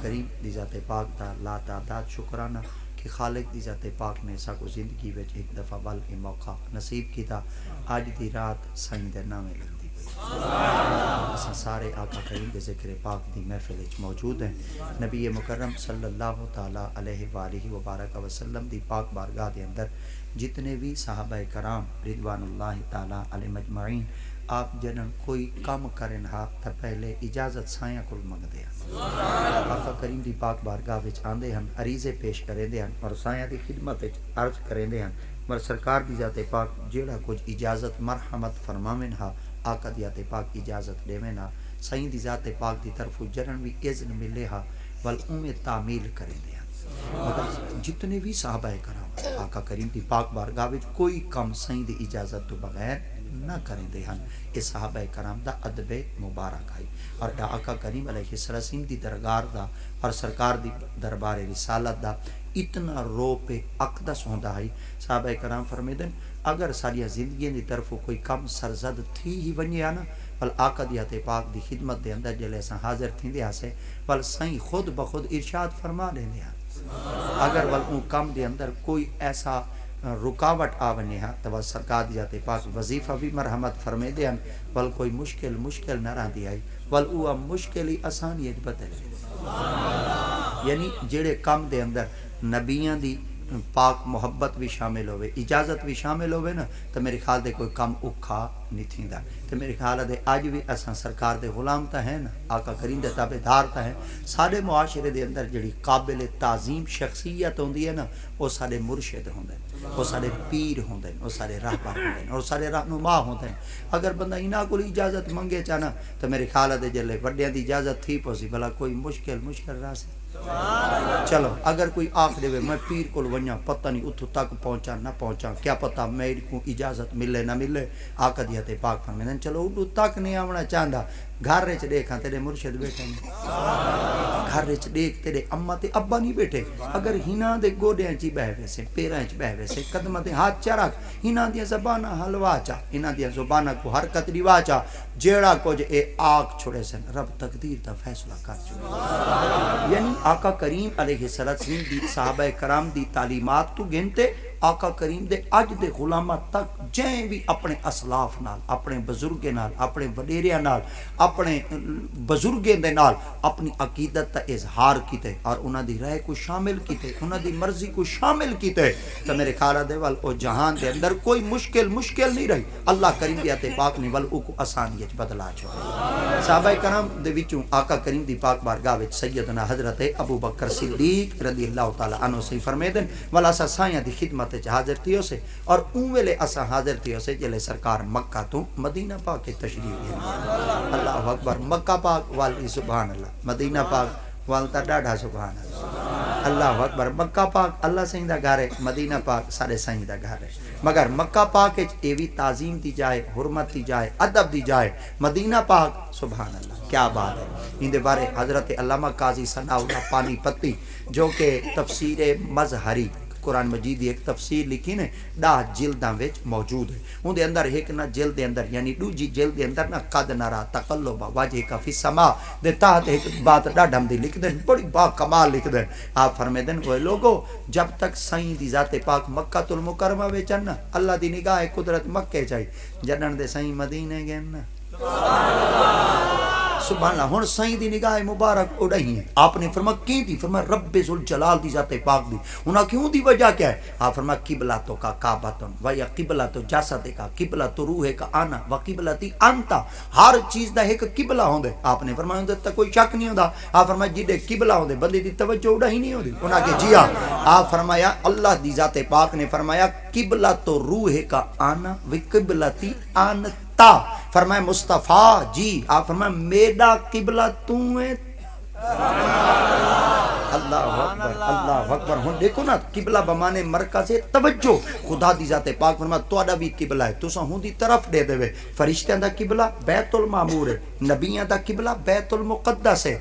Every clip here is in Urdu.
کریم دی ذات پاک دا لا تعداد شکرانہ کہ خالق دی ذات پاک نے ساکو زندگی وچ ایک دفعہ بل اے موقع نصیب کیتا اج دی رات سائیں دے نامے لگدی پئی اساں سارے آقا کریم دے ذکر پاک دی محفل وچ موجود ہیں نبی مکرم صلی اللہ تعالی علیہ وآلہ وبارک وسلم دی پاک بارگاہ دے اندر جتنے بھی صحابہ کرام رضوان اللہ تعالی علیہ مجمعین آپ جنن کوئی کام کرن ہا تا پہلے اجازت سایاں کول منگدے ہیں آقا کریم دی پاک بارگاہ وچ آندے ہن عریضے پیش کریندے ہن اور سایاں دی خدمت وچ عرض کریندے ہن مر سرکار دی ذات پاک جیڑا کچھ اجازت مرحمت فرماویں ہا آقا دی ذات پاک اجازت دیویں ہا سائیں دی ذات پاک دی طرف جنن بھی اذن ملے ہا ول اوویں تعمیل کریندے ہن مگر جتنے بھی صحابہ کرام آقا کریم دی پاک بارگاہ وچ کوئی کم سائیں دی اجازت تو بغیر نہ کریں دے ہن اے صحابہ کرام دا ادب مبارک ہے اور آقا کریم علیہ السلام دی درگاہ دا اور سرکار دی دربار رسالت دا اتنا رو پہ اقدس ہوندا ہے صحابہ کرام فرمیدن اگر ساری زندگی دی طرف کوئی کم سرزد تھی ہی ونیا نا بل آقا دی ذات پاک دی خدمت دے اندر جلے اساں حاضر تھیندے ہاسے بل سائیں خود بخود ارشاد فرما لیندے ہن اگر ول اون کم دے اندر کوئی ایسا رکاوٹ آونے ہاں تو سرکار دی ذات پاک وظیفہ بھی مرحمت فرمے دے ہن ول کوئی مشکل نہ رہن دی آئی ول او مشکل ہی آسانیت بدل یعنی جڑے کم دے اندر نبیاں دی پاک محبت بھی شامل ہوئے اجازت بھی شامل ہوئے نا تو میرے خیال دے کوئی کم اوکھا نہیں تھیندا تو میرے خیال دے آج بھی اساں سرکار دے غلام تا ہیں نا آقا کریم دے تابعدار تا ہیں سارے معاشرے دے اندر جڑی قابل تعظیم شخصیت ہوندی ہے نا وہ سارے مرشد ہوندے وہ سارے پیر ہوندے وہ سارے راہبر ہوندے اور سارے رہنما ہوندے اگر بندہ انہاں کول اجازت منگے چانا تو میرے خیال دے جلے وڈیاں دی اجازت تھی پوسی بھلا کوئی مشکل راہ سے چلو اگر کوئی آخ دے میں پیر کو ونیا پتہ نہیں اتھو تک پہنچا نہ پہنچا کیا پتہ میری کو اجازت ملے نہ ملے آقا دی ذات پاک فرمائیں چلو اتھو تک نہیں آونا چاہندا گھر وچ دیکھاں تیرے مرشد بیٹھے ہیں گھر وچ دیکھ تیرے اماں تے ابا نہیں بیٹھے اگر ہناں دے گوڈیاں چ بیٹھ ویسے پیراں چ بیٹھ ویسے قدماں تے ہاتھ چا رکھ ہناں دی زباناں حلوا چا ہناں دی زباناں کو حرکت روا چا جیڑا کچھ اے آگ چھوڑے سن رب تقدیر دا فیصلہ کر چھوڑے یعنی آقا کریم علیہ السلام دی صحابہ کرام دی تعلیمات تو گنتے آقا کریم دے اج دے غلامہ تک جائیں بھی اپنے اسلاف نال اپنے بزرگے نال اپنے وڈیریاں نال اپنے بزرگے دے نال اپنی عقیدت تا اظہار کیتے اور انہاں دی رائے کو شامل کیتے انہاں دی مرضی کو شامل کیتے تو میرے خیال دے ول او جہان دے اندر کوئی مشکل نہیں رہی اللہ کریم دی ذات پاک نے ول او کو آسانیت بدلا چھوڑے صحابہ کرام دے وچوں آقا کریم دی پاک بارگاہ وچ سیدنا حضرت ابو بکر صدیق رضی اللہ تعالی عنہ سے فرمیدن والا سایاں دی خدمت حاضر تھیو سے اور اون ویلے اسا حاضر تھیو سے جلے سرکار مکہ تو مدینہ پاک کے تشریف لے اللہ اکبر مکہ پاک والی سبحان اللہ مدینہ پاک والتا ڈاڈھا سبحان اللہ اللہ اکبر مکہ پاک اللہ سائیں دا گھر ہے مدینہ پاک سارے سائیں دا گھر ہے مگر مکہ پاک وچ اے وی تعظیم دی جائے حرمت دی جائے ادب دی جائے مدینہ پاک سبحان اللہ کیا بات ہے ان دے بارے حضرت علامہ قاضی ثناء اللہ پانی پتی جو کہ تفسیر مظہری قرآن مجید ایک تفسیر لکھی نے 10 جلداں وچ موجود ہے ان دے اندر ایک نہ جلد دے اندر یعنی دوجی جلد دے اندر نہ قد نرا تقلب وجہ کا فی السماء دے تحت ایک بات ڈاڈھم دی لکھ دیں بڑی با کمال لکھ دیں آپ فرمیدن وہ لوگو جب تک سائیں دی ذات پاک مکہ المکرمہ وچ نا اللہ دی نگاہ قدرت مکے چاہی جنن دے سائیں مدینے گئے نا سبحان اللہ ہن سائیں دی نگاہ مبارک اڑائی ہیں آپ نے فرمایا کی دی فرمایا رب ذوالجلال دی ذات پاک دی انہاں کیوں دی وجہ کیا ہے آپ فرمایا قبلۃ کا کعبۃ و یا قبلۃ جسد کا قبلۃ روح کا انا و قبلتی انت ہر چیز دا ایک قبلہ ہوندا آپ نے فرمایا اندر تے کوئی شک نہیں ہوندا آپ فرمایا جڑے قبلہ ہوندے بندے دی توجہ اڑائی نہیں ہوندی انہاں کہ جی ہاں آپ فرمایا اللہ دی ذات پاک نے فرمایا قبلۃ روح کا انا و قبلتی انت فرمایا مصطفیٰ جی آپ فرمایا میرا قبلہ تو ہے اللہ اکبر ہن دیکھو نا قبلہ بمانے مرکز توجہ خدا دی ذات پاک فرمایا تہاڈا بھی قبلہ ہے تساں ہوں دی طرف دے دے فرشتیاں دا قبلہ بیت المعمور ہے نبیاں دا قبلہ بیت المقدس ہے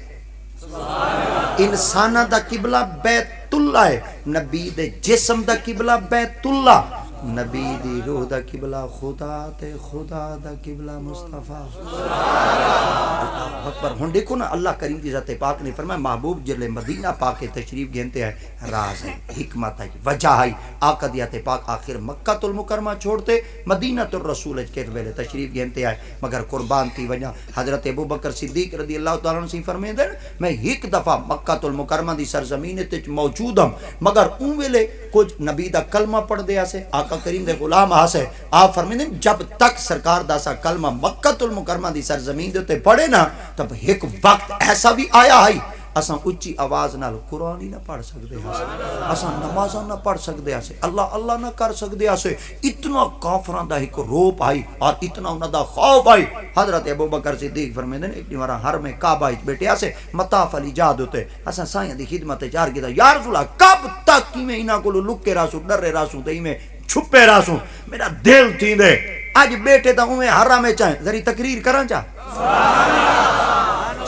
انساناں دا قبلہ بیت اللہ ہے نبی دے جسم دا قبلہ بیت اللہ نبی دی روح دا قبلہ خدا تے خدا دا قبلہ مصطفیٰ اکبر. ہن دیکھو نا اللہ کریم دی ذات پاک نے فرمایا محبوب جلے مدینہ پاک کے تشریف گھنتے ہیں راز ہے حکمت ہے وجہ ہے آقا دی ذات پاک آخر مکہ المکرمہ چھوڑتے مدینہ الرسول کے ویلے تشریف گھنتے ہیں مگر قربان تھی وجہ حضرت ابو بکر صدیق رضی اللہ تعالیٰ عنہ سے فرمائے دے میں ایک دفعہ مکہ المکرمہ دی سرزمین تے موجود ہوں مگر اون ویلے کچھ نبی دا کلمہ پڑھ دیا سے آقا کریم دے غلام آسے آپ فرمیدیں جب تک سرکار دا سا کلمہ مکہ المکرمہ دی سرزمین دے تے پڑھے نا تب ایک وقت ایسا بھی آیا ہے اساں اچھی آواز نال قرآن ہی نہ پڑھ سکتے ہیں اساں نمازاں نہ پڑھ سکتے ہیں اللہ اللہ نہ کر سکتے ہیں اتنا کافران دا ایک روپ آئی اور اتنا انہاں دا خوف آئی. حضرت ابو بکر صدیق فرمیدیں ایک دیوارا حرم کعبہ بیٹے آسے مطاف علی جاد ہوتے اساں سائیں دی خدمت چار کیتا یا رسول اللہ کب تک کی میں انہاں کو لکے راسوں ڈرے راسوں تے میں چھپے راسوں میرا دل تھی دے آج بیٹے تا ہوں میں حرم چاہیں ذری تقریر کرن چاہ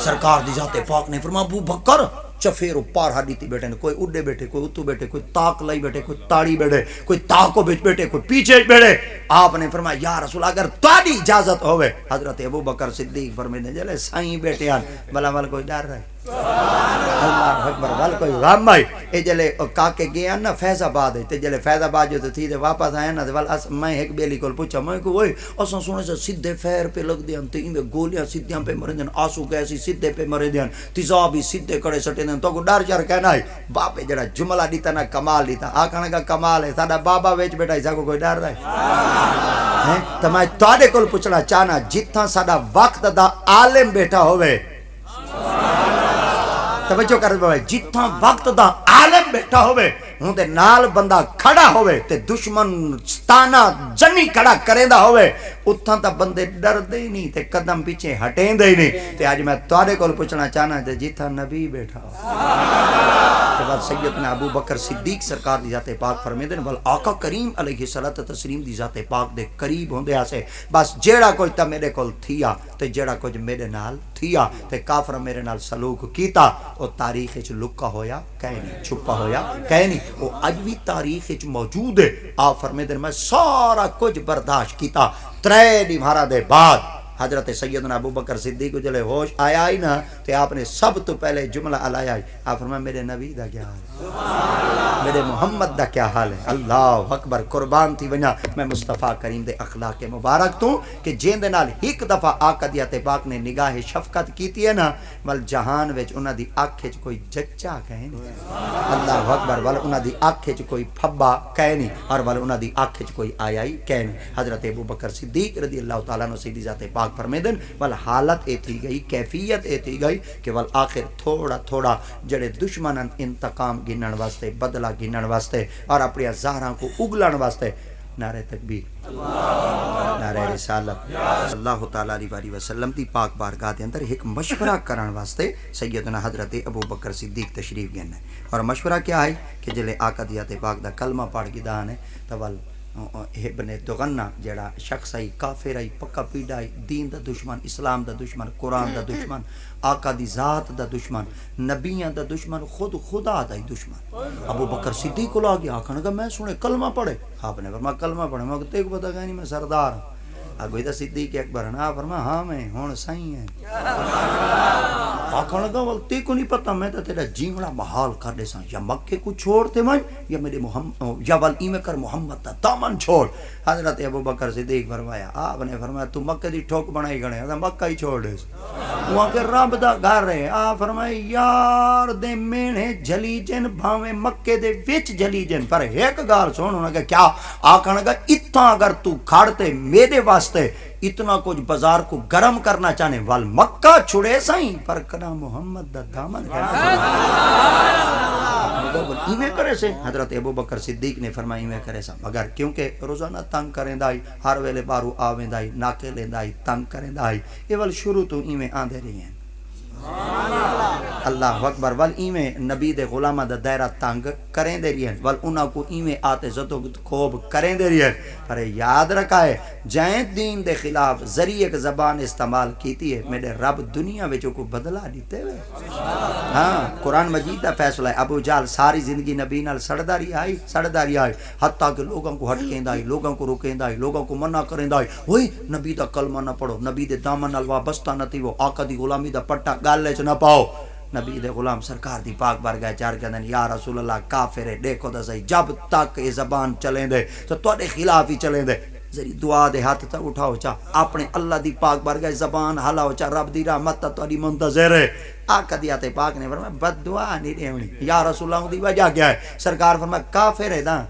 سرکار دی ذات پاک نے فرمایا ابو بکر چفیرو پار ہڈی تھی بیٹھے کوئی اڈے بیٹھے کوئی اتو بیٹھے کوئی تاک لائی بیٹھے کوئی تاڑی بیٹھے کوئی تاکو بیٹھ بیٹھے کوئی پیچھے بیٹھے آپ نے فرمایا یا رسول اگر تاری اجازت ہوئے حضرت ابو بکر صدیق فرمائے جلے سائیں بیٹھے ہیں بلا مل کوئی ڈر رہے اللہ اکبر بل کوئی غم آئی اے جلے کاکے گئے نا فیض آباد ہے تے جلے فیض آباد جو تھی دے واپس آئے نا ول میں ایک بیلی کول پوچھا میں کو اوئے اساں سونے سے سیدھے فیر پہ لگ دیاں تے میں گولیاں سیدھیاں پہ مرے دین آنسو گیسی سیدھے پہ مرے دین تیزابی سیدھے کڑے سٹے دین تو کو ڈر چر کہنا ہے باپے جڑا جملہ دیتا نا کمال دیتا آکھنے کا کمال ہے ساڈا بابا وچ بیٹھا ہے ساکو کوئی ڈر رہا ہے تو میں تواڈے کول پوچھنا چاہنا جتھاں ساڈا وقت دا عالم بیٹھا ہوئے توجہ کر دے جتھاں وقت دا عالم بیٹھا ہوئے ہوں دے نال بندہ کھڑا ہوئے تے دشمن ستانہ جنی کھڑا کریندہ ہوئے اتھاں تا بندے ڈر دے ہی نہیں تے قدم پیچھے ہٹیں دے ہی نہیں تے آج میں توارے کو پوچھنا چاہنا تے جتھاں نبی بیٹھا تے بعد سیدنا ابو بکر صدیق سرکار دی ذات پاک فرمے دے بل آقا کریم علیہ الصلوۃ والتسلیم دی ذات پاک دے قریب ہوندے آسے بس جیڑا کوئی تا میرے کول تھیا تے جیڑا کچھ میرے نال تھیا تے کافر میرے نال سلوک کیتا او تاریخ وچ لکا ہویا کہیں نہیں چھپا ہویا کہیں نہیں وہ اج بھی تاریخ وچ موجود ہے. آپ فرمائے دے میں سارا کچھ برداشت کیتا 3 دیوارا دے بعد حضرت سیدنا ابو بکر صدیق کو جلے ہوش آیا ہی نا تے آپ نے سب تو پہلے جملہ علایا ہے آپ فرمایا میرے نبی دا کیا حال ہے میرے محمد دا کیا حال ہے. اللہ اکبر قربان تھی وجہ میں مصطفیٰ کریم دے اخلاق مبارک تو کہ جین دے نال ایک دفعہ آقا دی ذات پاک نے نگاہ شفقت کیتی ہے نا ول جہان وچ انہاں دی اکھ وچ کوئی جچا کہے نہیں اللہ اکبر ول انہاں دی اکھ وچ کوئی پھبا کہے نہیں اور ول انہاں دی اکھ وچ کوئی آیا ہی کہے نہیں. حضرت ابو بکر صدیق رضی اللہ تعالیٰ عنہ سیدی ذات پاک فرمیدن ول حالت اے تھی گئی کیفیت اے تھی گئی کہ ول آخر تھوڑا تھوڑا جڑے دشمنن انتقام گنن واسطے بدلہ گنن واسطے اور اپنی زہراں کو اگلن واسطے نعرہ تکبیر نعرہ رسالت اللہ تعالیٰ علیہ وسلم دی پاک بارگاہ دے اندر ایک مشورہ کرن واسطے سیدنا حضرت ابو بکر صدیق تشریف گئے ہیں. اور مشورہ کیا ہے کہ جلے آقا دی ذات پاک دا کلمہ پڑھ کے دان ہے تو ول ابن دغنہ جڑا شخص ہے کافر ہے پکا پیڑا ہے دین دا دشمن اسلام دا دشمن قرآن دا دشمن آقا دی ذات دا دشمن نبیاں دا دشمن خود خدا دا دشمن ابو بکر صدیق کو لا گیا آخر کہ میں سنے کلمہ پڑھے آپ نے فرمایا کلمہ پڑھے میں کہتے کو پتہ کہ نہیں میں سردار ہوں اگوی دا صدیق اکبر نا فرمایا ہاں میں ہون سائیں ہیں آخر لگا ولتی کو نہیں پتہ میں تو تیرا جیونا محال کر دے ساں یا مکے کو چھوڑتے میں یا میرے محمد یا ولی میں کر محمد تا دامن چھوڑ. حضرت ابو بکر صدیق فرمایا آپ نے فرمایا تو مکے دی ٹھوک بنائی گنے مکہ ہی چھوڑ دے وہاں کے رب دا گھر رہے. آپ فرمایا یار دے مینے جلی جن بھاویں مکے دے وچ جلی جن پر ایک گال سن ہونا کہ کیا آخر لگا اتنا اگر تو کھڑتے میرے واسطے اتنا کچھ بازار کو گرم کرنا چاہنے وال مکہ چھڑے سائیں پر کنا محمد دا دامن ایویں کرے سے. حضرت ابو بکر صدیق نے فرمایا ایویں کرے سا مگر کیونکہ روزانہ تنگ کریں دائی ہر ویلے بارو آویں دائی ناکے لیں دائی تنگ کریں دائی یہ وال شروع تو ایویں آندے رہی ہیں اللہ اکبر ول ایویں نبی دے غلامہ دا دائرہ تنگ کریں دے رہی ہیں ول انہاں کو ایویں آتے زدو خوب کریں دے رہی ہیں پر یاد رکھا ہے جائیں دین دے خلاف ذریعے کی زبان استعمال کیتی ہے میرے رب دنیا وچوں کو بدلا دیتے ہوئے ہاں قرآن مجید دا فیصلہ ہے ابو جہل ساری زندگی نبی نال سڑداری آئی حتیٰ کہ لوگوں کو ہٹکیں دائی لوگوں کو رکیں دائی لوگوں کو منع کریں دائی ہوئی نبی دا کلمہ نہ پڑھو نبی دے دامن نال وابستہ نہ تھی وہ آقا دی غلامی دا پٹا گالے چ نہ پاؤ نبی دے غلام سرکار دی پاک بارگاہ چار کہندے یا رسول اللہ کافر ہے دیکھو تو صحیح جب تک یہ زبان چلیں دے تو تواڈے خلاف ہی چلیں دے ذری دعا دے ہاتھ تا اٹھاؤ چا اپنے اللہ دی پاک بارگاہ زبان ہلاؤ چا رب دی رحمت تا تواڈی منتظر ہے آقا دی آتے پاک نے فرمایا بد دعا نہیں دیونی یا رسول اللہ دی وجہ کیا ہے سرکار فرمایا کافر ہے دا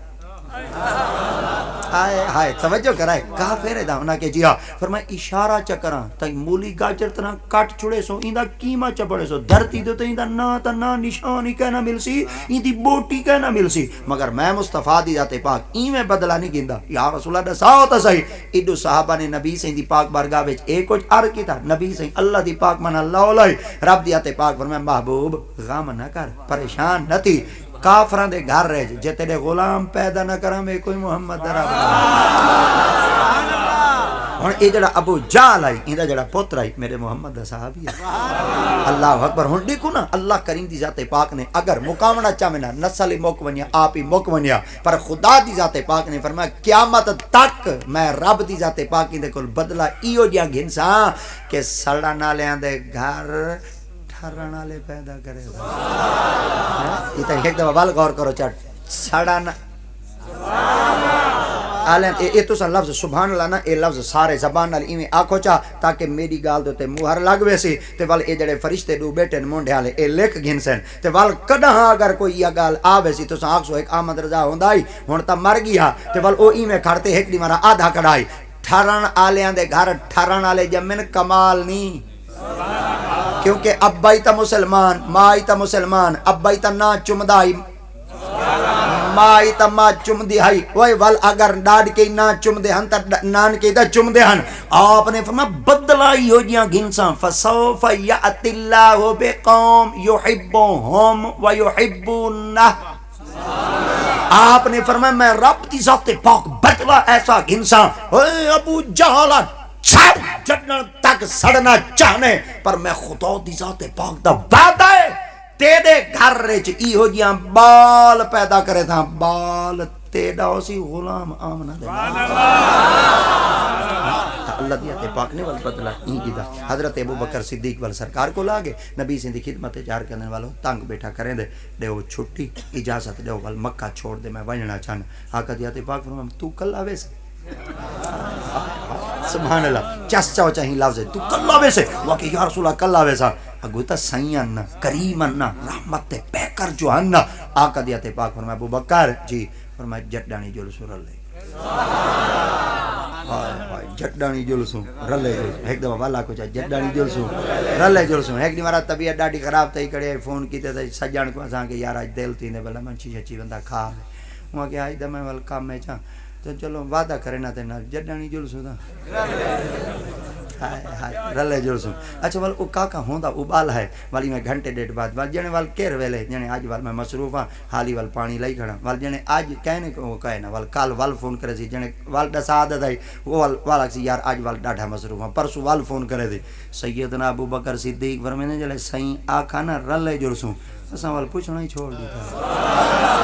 ہائے ہائے توجہ کرائے کافر ہے دا انہاں کے جیا فرمایا اشارہ چکراں تائی مولی گاجر طرح کٹ چھڑے سو ایندہ کیما چپڑے سو دھرتی دو تو ایندہ نا نشانی کہنا مل سی ایندی بوٹی کہنا مل سی مگر میں مصطفیٰ دی ذات پاک ایویں بدلا نہیں گیندا یا رسول اللہ دساؤ تا صحیح ایڈو صحابہ نے نبی سے دی پاک بارگاہ وچ ایک کچھ عرض کیتا نبی سے اللہ دی پاک من اللہ علیہ رب دی ذات پاک فرمایا محبوب غم نہ کر پریشان نہ تھی کافران دے گھر رہ جے تیرے غلام پیدا نہ کراں میں کوئی محمد درا ہن اے جڑا ابو جہل آئی ایندا جڑا پتر آئی میرے محمد دا صحابی ہے اللہ اکبر ہن دیکھو نا اللہ کریم دی ذات پاک نے اگر مقامنا چاہنا نسل مک ونیا آپ ہی مک ونیا پر خدا دی ذات پاک نے فرمایا قیامت تک میں رب دی ذات پاک دے کول بدلہ ایو جیا گھنساں کہ سڑن والیاں دے گھر ٹھرن والے پیدا کرے یہ تو ایک دفعہ بال غور کرو چٹ سڑن یہ تو سن لفظ سبحان اللہ نا یہ لفظ سارے زبان نال ایویں آکھو چا تاکہ میری گال دے تے مہر لگ ویسی تے ول اے جڑے فرشتے دو بیٹھے مونڈے والے اے لکھ گھنسن تے ول کڈاں اگر کوئی یہ گال آوے سی تو آکھسو ایک احمد رضا ہوندا ہی ہن تا مر گیا تے ول او ایویں کھڑتے ایک دی مارا آدھا کڑائی ٹھرن والیاں دے گھر ٹھرن والے جمن کمال نہیں کیونکہ ابائی تا مسلمان مائی تا مسلمان ابائی تا نا چمدائی مائی تا ماں چمدی ہائی وہی وال اگر ڈاڈ کے نا چمدے ہن تا نان کے دا چمدے ہن آپ نے فرمایا بدلائی ہو جیاں گھنساں فسوف یأتی اللہ بقوم یحبوہم ویحبونہ آپ نے فرمایا میں رب دی ذات پاک بدلا ایسا گھنساں اے ابو جہل چھڑ جڑن تک سڑنا چاہنے پر میں خدا دی ذات پاک دا وعدہ ہے تیرے گھر رچ ایہو جیاں بال پیدا کرے تھا بال تیڑا اسی غلام آمنہ دے اللہ دی ذات پاک نے ول بدلا این کیتا حضرت ابو بکر صدیق ول سرکار کو لاگے نبی سے دی خدمت جار کرنے والوں تنگ بیٹھا کریں دے دیو چھٹی اجازت دیو ول مکہ چھوڑ دے میں ونجنا چاہنا آقا دی ذات پاک فرمایا تو کل آوے سے سبحان اللہ چس چاو چاہی لفظ ہے تو کل آوے سے واقعی یا رسول اللہ کل آوے سا اگو تا سیئن نا کریمن نا رحمت پیکر جو ہن نا آقا دی ذات پاک فرمایا ابو بکر جی فرمایا جٹانی جلسو رلے جٹانی جلسوں رلے جلسوں ایک دفعہ والا کو چاہے جٹانی جلسوں رلے جلسوں ایک دی مارا طبیعت ڈاڈی خراب تھی کڑے فون کیتے تھے سجان کو اساں کہ یار اج دل تھی نے بلا منچی چچی بندہ کھا وہاں کہ آج دا میں ول کام میں چاہ تو چلو وعدہ کرے نہ تے نال جٹانی جلسوں دا رلے جلسوں اچھا وال او کاکا ہوندا ابال ہے والی میں گھنٹے ڈیڑھ بعد وال جنے وال کیر ویلے جنے اج وال میں مصروف ہاں حالی وال پانی لئی کھڑا وال جنے اج کہنے کو کہے نا وال کال وال فون کرے سی جنے وال دسا عادت ہے وہ وال سی یار اج وال ڈاڈھا مصروف ہاں پرسوں وال فون کرے سی سیدنا ابو بکر صدیق فرمانے جلے سائیں آکھا نا رلے جلسوں اساں وال پوچھنا ہی چھوڑ دیتا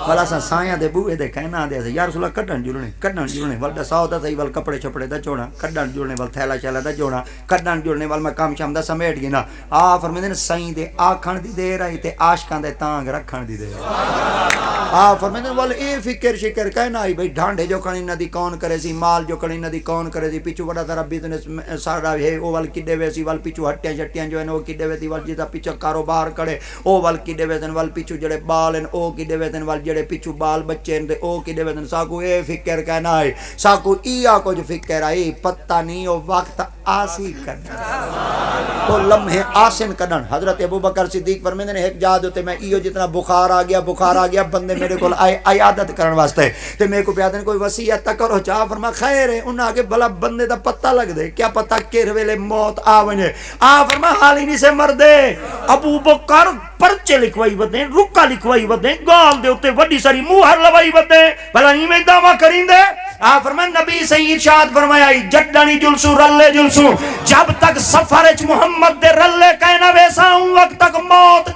والا سا سایاں دے بوئے دے کہنا دے یا رسول اللہ کڈن جڑنے ول دساؤ تے صحیح ول کپڑے چھپڑے دا چوڑا کڈن جڑنے ول تھیلا چلا دا جوڑا کڈن جڑنے ول میں کام شام دا سمیٹ گینا آ فرمیندے نے سائیں دے آکھن دی دیر آئی تے عاشقاں دے تانگ رکھن دی دیر آ فرمیندے ول اے فکر شکر کہنا آئی بھئی ڈھانڈے جو کھڑی ندی کون کرے سی مال جو کھڑی ندی کون کرے سی پیچھو بڑا سارا بزنس سارا ہے او ول کڈے ویسی ول پیچھو ہٹیاں شٹیاں جو ہیں او کڈے ویسی ول جیتا پیچھو کاروبار کرے او ول کڈے ویسن ول پیچھو جڑے بال ہیں او کڈے ویسن ول جڑے پیچھو بال بچے ہیں او کڈے ویسن ساکو اے فکر کہنا ہے ساکو ایا کچھ فکر آئی پتہ نہیں او وقت آسی کڈن وہ لمحے آسن کڈن حضرت ابوبکر صدیق فرمیندے نے ایک جاد ہوتے میں ایو جتنا بخار آ گیا بندے میرے کو عیادت کرن واسطے تے میرے کو پیادن کوئی وصیت تا کرو چاہ فرما خیر ہے انہاں آگے بھلا بندے دا پتہ لگ دے کیا پتہ کیر ویلے موت آ ونجے آ فرما حال ہی نہیں سے مر دے ابوبکر پرچے لکھوائی ودیں رکا لکھوائی ودیں گال دے ہوتے وڈی ساری موہر لوائی ودیں بھلا ہی میں دعویٰ کریں دے آ فرما نبی سے ارشاد فرمایا جڈانی جلسو رلے جلسو جب تک سفرچ محمد دے رلے کہنا ویسا ہوں وقت تک موت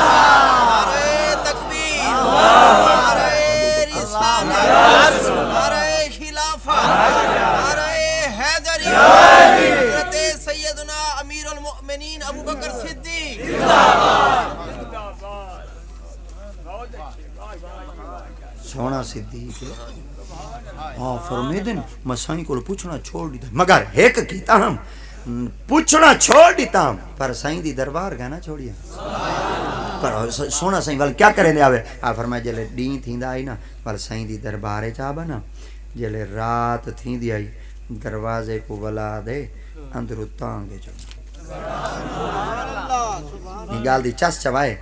نعرہ تکبیر نعرہ رسالت نعرہ خلافت نعرہ حیدری حضرت سیدنا امیر المؤمنین ابوبکر صدیق سونا صدیق ہاں فرمیدن میں سائیں کو پوچھنا چھوڑ دیتا مگر ایک کیتا ہم پوچھنا چھوڑ دیتا ہم پر سائیں دی دربار گانا چھوڑیا پر سونا سائیں وال کیا کریں دے آوے فرمائے جلے ڈین تھیندا آئی نا پر سائیں دی دربارے چاہبا نا جلے رات تھیندی آئی دروازے کو ولا دے اندرو تانگے چاہتا نگال دی چس چوائے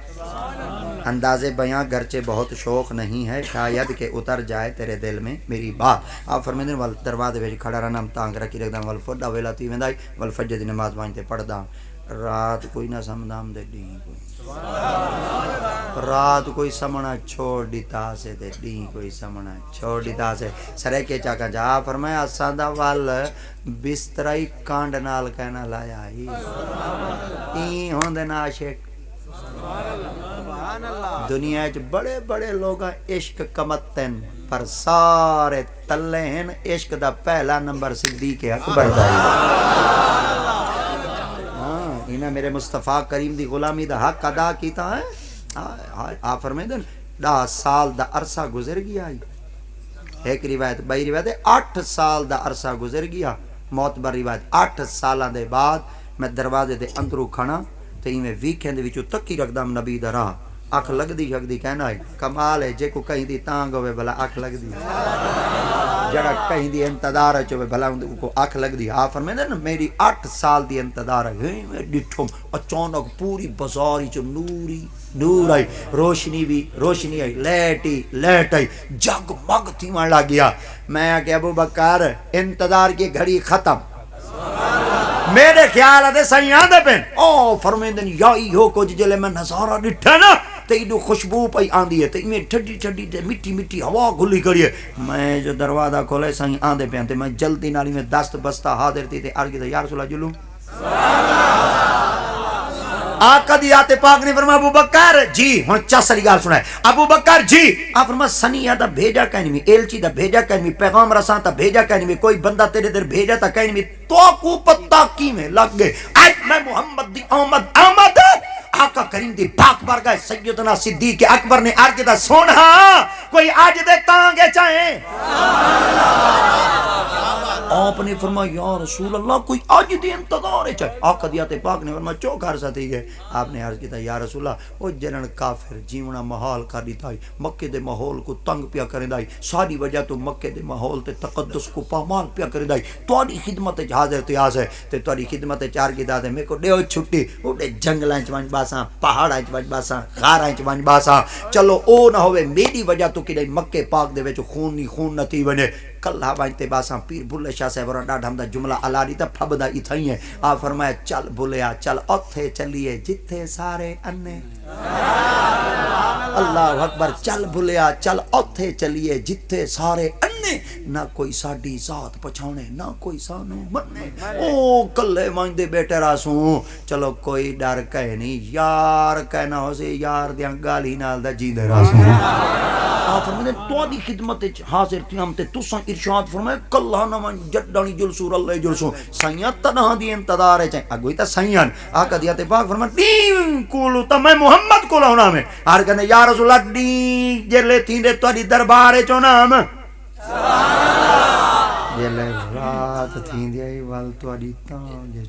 انداز بیاں گرچہ بہت شوق نہیں ہے شاید کہ اتر جائے تیرے دل میں میری بات آپ فرمیدن وال دروازے ویچ کھڑا رہنا ہم تانگ رکھی رکھ دام وال فڈا ویلا تی ویندائی وال فجر دی نماز بانتے پڑھ دام رات کوئی نہ سمدام دے دین کوئی رات کوئی سمنا چھوڑ دیتا سے دے دین کوئی سمنا چھوڑ دیتا سے سرے کے چاکا جا فرمایا سادہ وال بسترائی کانڈ نال کہنا لایا ہی این ہوندے ناشک دنیا چ بڑے بڑے لوگ عشق کمتن پر سارے تلے ہیں عشق دا پہلا نمبر صدیق اکبر دا ہاں انہاں میرے مصطفیٰ کریم دی غلامی دا حق ادا کیتا ہے آپ فرمیدن 10 سال دا عرصہ گزر گیا ایک روایت بئی روایت 8 سال دا عرصہ گزر گیا معتبر روایت 8 سالہ دے بعد میں دروازے دے اندروں کھڑا تے میں ویکھیں دے وچوں تکی رکھدام نبی دا راہ اکھ لگ دی کہنا ہے کمال ہے جے کو کہیں دی تانگ ہوئے بھلا اکھ لگ دی جڑا کہیں دی انتظار ہوئے بھلا ان کو اکھ لگ دی آپ فرمیندے نا میری 8 سال دی انتظار ہے میں ڈٹھوں اچانک پوری بازاری چ نور آئی روشنی آئی لیٹ آئی جگ مگ تھی وہاں لگ گیا میں کہ ابو بکر انتظار کی گھڑی ختم میرے خیال آتے سائیاں دے پین او فرمیندن یائی ہو کچھ جلے میں نظارہ ڈٹھا نا تے ایڈو خوشبو پئی آندی ہے تے میں ٹھڈی تے مٹی ہوا گھلی کری ہے میں جو دروازہ کھولے سائیں آندے پین تے میں جلدی نالی میں دست بستہ حاضر تھی تے عرض کیتا یا رسول اللہ جلوں آقا دی آتے پاک نے فرمایا ابو بکر جی ہن چاسری گال سنائے ابو بکر جی آپ فرمایا سنیہ دا بھیجا کہیں نہیں ایلچی دا بھیجا کہیں نہیں پیغام رسان تا بھیجا کہیں نہیں کوئی بندہ تیرے در بھیجا تا کہیں نہیں تو کو پتہ کی میں لگ گئے آج میں محمد دی آمد آقا کریم دی پاک بار گئے سیدنا صدیق اکبر نے عرض کیتا سونا کوئی آج دے تانگے چاہیں آپ نے فرمایا یا رسول اللہ کوئی آج دی انتظار ہے چاہے آقا دیات پاک نے فرمایا چوک عرصہ تھی گئے آپ نے عرض کیتا یا رسول اللہ وہ جنن کافر جیونا محال کر دیتا ہے مکہ دے ماحول کو تنگ پیا کریں دائی ساری وجہ تو مکہ دے ماحول تے تقدس کو پامال پیا کریں دائی تواری خدمت حاضر تیاز ہے تے تواری خدمت چار کی داد ہے میں کو دیو چھٹی اٹھے جنگلائیں چوانچ باساں پہاڑائیں چوانچ باساں غارائیں چوانچ باساں چلو او نہ ہوئے میری وجہ تو کہ مکہ پاک دے ویچو خون نہ تھی بنے کلہ بانتے باساں پیر بھلے شاہ صاحب اور ڈاڈھ ہم دا جملہ علاری تا پھب دا اتھائی ہیں آپ فرمایا چل بھلیا چل اتھے چلیے جتھے سارے انے اللہ اکبر چل بھلیا چل اتھے چلیے جتھے سارے انے نہ کوئی ساڑی ذات پچھانے نہ کوئی سانو منے او کلے مانگدے بیٹے راسوں چلو کوئی ڈر کہے نہیں یار کہنا ہو سے یار دیاں گالی نال دا جیندے راسوں آپ فرمائے تو دی خدمت حاضر تھی ہم تے تساں ارشاد فرمائے کلہ نمان جڈانی جلسو رلے جلسو سائیاں تنہا دی انتظار ہے چاہیں اگوئی تا سائیاں آقا دیات پاک فرمائے دین کولو تا میں محمد کو ہونا میں آر کہنے یا رسول اللہ دین جلے تین دے تو دی دربارے چونا ہم جلے رات تین دے وال تو دی تانگ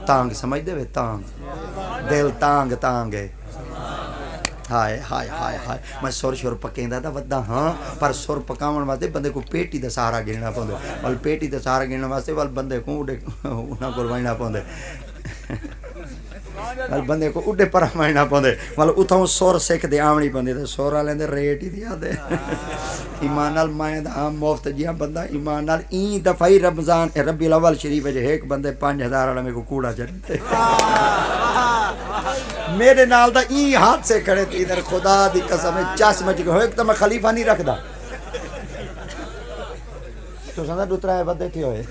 تانگ سمجھ دے وے تانگ دل تانگ ہے ہائے ہائے ہائے ہائے میں سر شر پکیندا تے ودا ہاں پر سر پکاون واسطے بندے کو پیٹی دا سہارا گھننا پوندا ول پیٹی دا سہارا گھنن واسطے ول بندے کو انہاں کول وینا پوندا ول بندے کو اڈے پر وینا پوندا ول اتھوں سر سکھ دے آونی پوندی تے سر والے دے ریٹ ہی دیا دے ایمان نال میں دا مفت جیا بندہ ایمان نال این دفعی رمضان ربیع الاول شریف وچ ایک بندے 5000 والا میں کو کوڑا چڑھتے میرے نال دا این ہاتھ سے کھڑے تھی ادھر خدا دی قسم چس مچ گئے ایک تو میں خلیفہ نہیں رکھدا تو سندا دوترا ہے ودے تھی ہوئے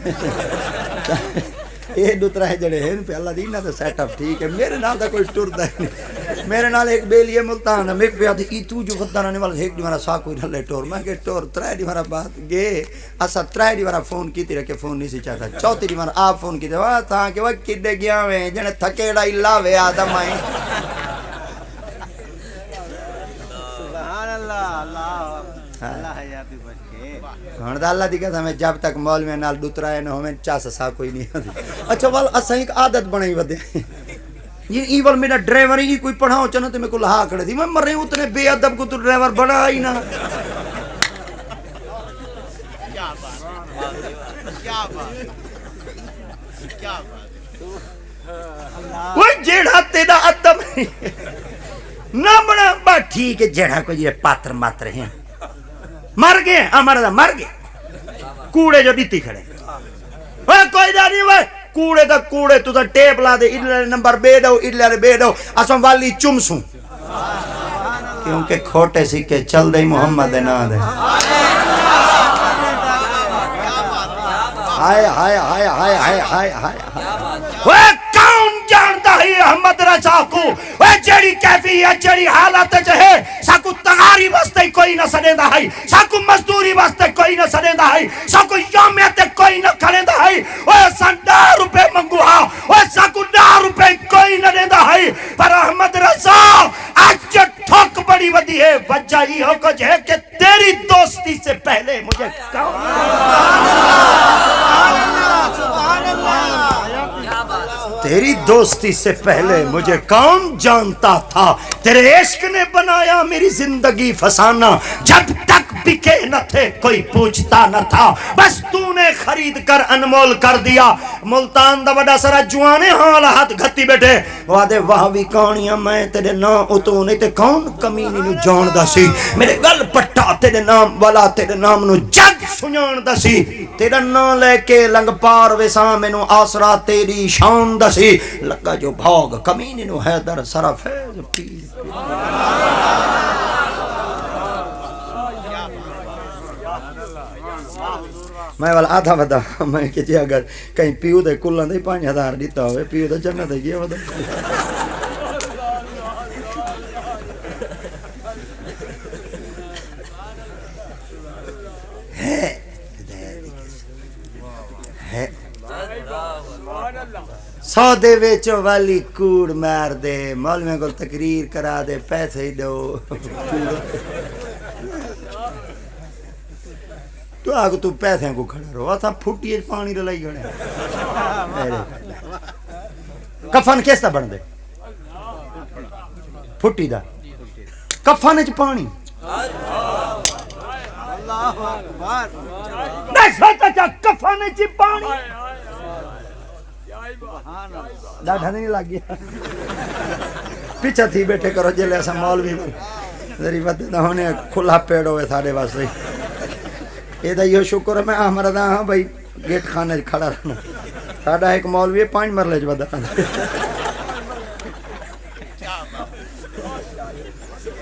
یہ دوترا ہے جڑے ہیں پہ اللہ دینا تو سیٹ اپ ٹھیک ہے میرے نال دا کوئی ٹردا نہیں میرے نال ایک بیلی ملتان ہے میں پہ آدھی ای تو جو فتانا نے والا ایک دی مارا سا کوئی نلے ٹور میں کہ ٹور ترے دی مارا بات گے اسا ترے دی مارا فون کیتی رکھے فون نہیں سی چاہتا چوتھی دی مارا آپ فون کیتے وا تھا کہ وہ کڈے گیا وے جنے تھکیڑا ہی لاوے آدم آئے سبحان اللہ اللہ حیاتی بچ کے ہن دا اللہ دی قسم ہے جب تک مولوی نال دوترا نہ ہوویں چا سا کوئی نہیں آندی اچھا ول اساں ایک عادت بنائی ودے یہ ایول میرا ڈرائیور ہی کوئی پڑھاؤ چنا تو میں کو لہا کھڑے تھی میں مرے اتنے بے ادب کو تو ڈرائیور بنا ہی نہ وہ جیڑا تیرا ادب نہ بنا با ٹھیک ہے جیڑا کوئی یہ پاتر ماتر ہیں مر گئے ہمارا مر گئے کوڑے جو دیتی کھڑے وہ کوئی دا نہیں وہ کوڑے دا کوڑے تو the tape law they ادلے number بے دو اساں والی چمسوں کیونکہ کھوٹے سکے چل دے محمد نا دے ہائے ہائے ہائے ہائے ہائے ہائے ہائے وہ کون جانتا ہے احمد رضا کو وہ جڑی کیفیت جڑی حالت ہے ساکو تغاری واسطے کوئی نہ سنیندہ ہے ساکو مزدوری واسطے کوئی نہ سنیندہ ہے ساکو یومیت کوئی نہ کھڑیندہ ہے وہ سان 10 روپے منگو ہاں وہ ساکو 10 روپے کوئی نہ دیندہ ہے پر احمد رضا آج ٹھوک بڑی ودی ہے وجہ ہی ہو کچھ ہے کہ تیری دوستی سے پہلے مجھے تیری دوستی سے پہلے مجھے کون جانتا تھا تیرے عشق نے بنایا میری زندگی فسانہ جب تک بکے نہ تھے کوئی پوچھتا نہ تھا بس تو نے خرید کر انمول کر دیا ملتان دا وڈا سرا جوانے حال ہاتھ گھتی بیٹھے وعدے واہ بھی کہانیاں میں تیرے نام اتو نہیں تے کون کمینی نو جان دا سی میرے گل پٹا تیرے نام والا تیرے نام نو جگ سنان دا سی تیرا نام لے کے لنگ پار ویساں میں نو آسرا تیری شان دا سی لگا جو بھاگ کمینی نو حیدر سرا فیض پیر میں والا آدھا ودا میں کہ جی اگر کہیں پیو دے کلن دے 5000 دیتا ہوئے پیو دے جنت ہے گیا ودا ہے سودے ویچو والی کوڑ مار دے مولویوں کو تقریر کرا دے پیسے ہی دو تو آگو تو پیسے کو کھڑا رہو آسا پھوٹی ہے پانی رلائی گھڑے کفن کیسا بن دے پھوٹی دا کفن ہے پانی نہیں سوتا چاہ کفن ہے پانی ڈاڑھا نہیں لگ گیا پیچھا تھی بیٹھے کرو جلے ایسا مولوی ذری بات دا ہونے کھلا پیڑ ہوئے سارے واسطے یہ دا یہ شکر ہے میں ہمارا دا ہاں بھائی گیٹ خانے کھڑا رہنا ساڑھا ایک مولوی 5 مرلے جو بدا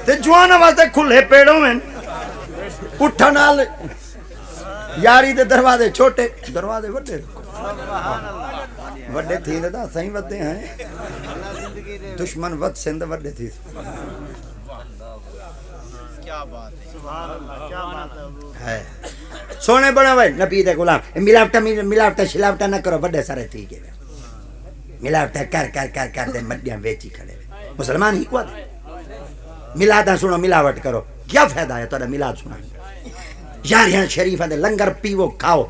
تے جوانا واسطے کھلے پیڑوں میں اٹھا نال یاری دے دروازے چھوٹے دروازے بڑے وڈے تھی دا صحیح ودے ہیں دشمن ود سندھ وڈے تھی کیا بات ہے سبحان اللہ کیا بات ہے سونے بنا بھائی نبی دے غلام ملاوٹا شلاوٹا نہ کرو بڑے سارے تھی کے ملاوٹا کر دے مڈیاں ویچی کھڑے مسلمان ہی کو دے ملاداں سنو ملاوٹ کرو کیا فائدہ ہے تھوڑا ملاد سنا یاریاں شریفہ دے لنگر پیو کھاؤ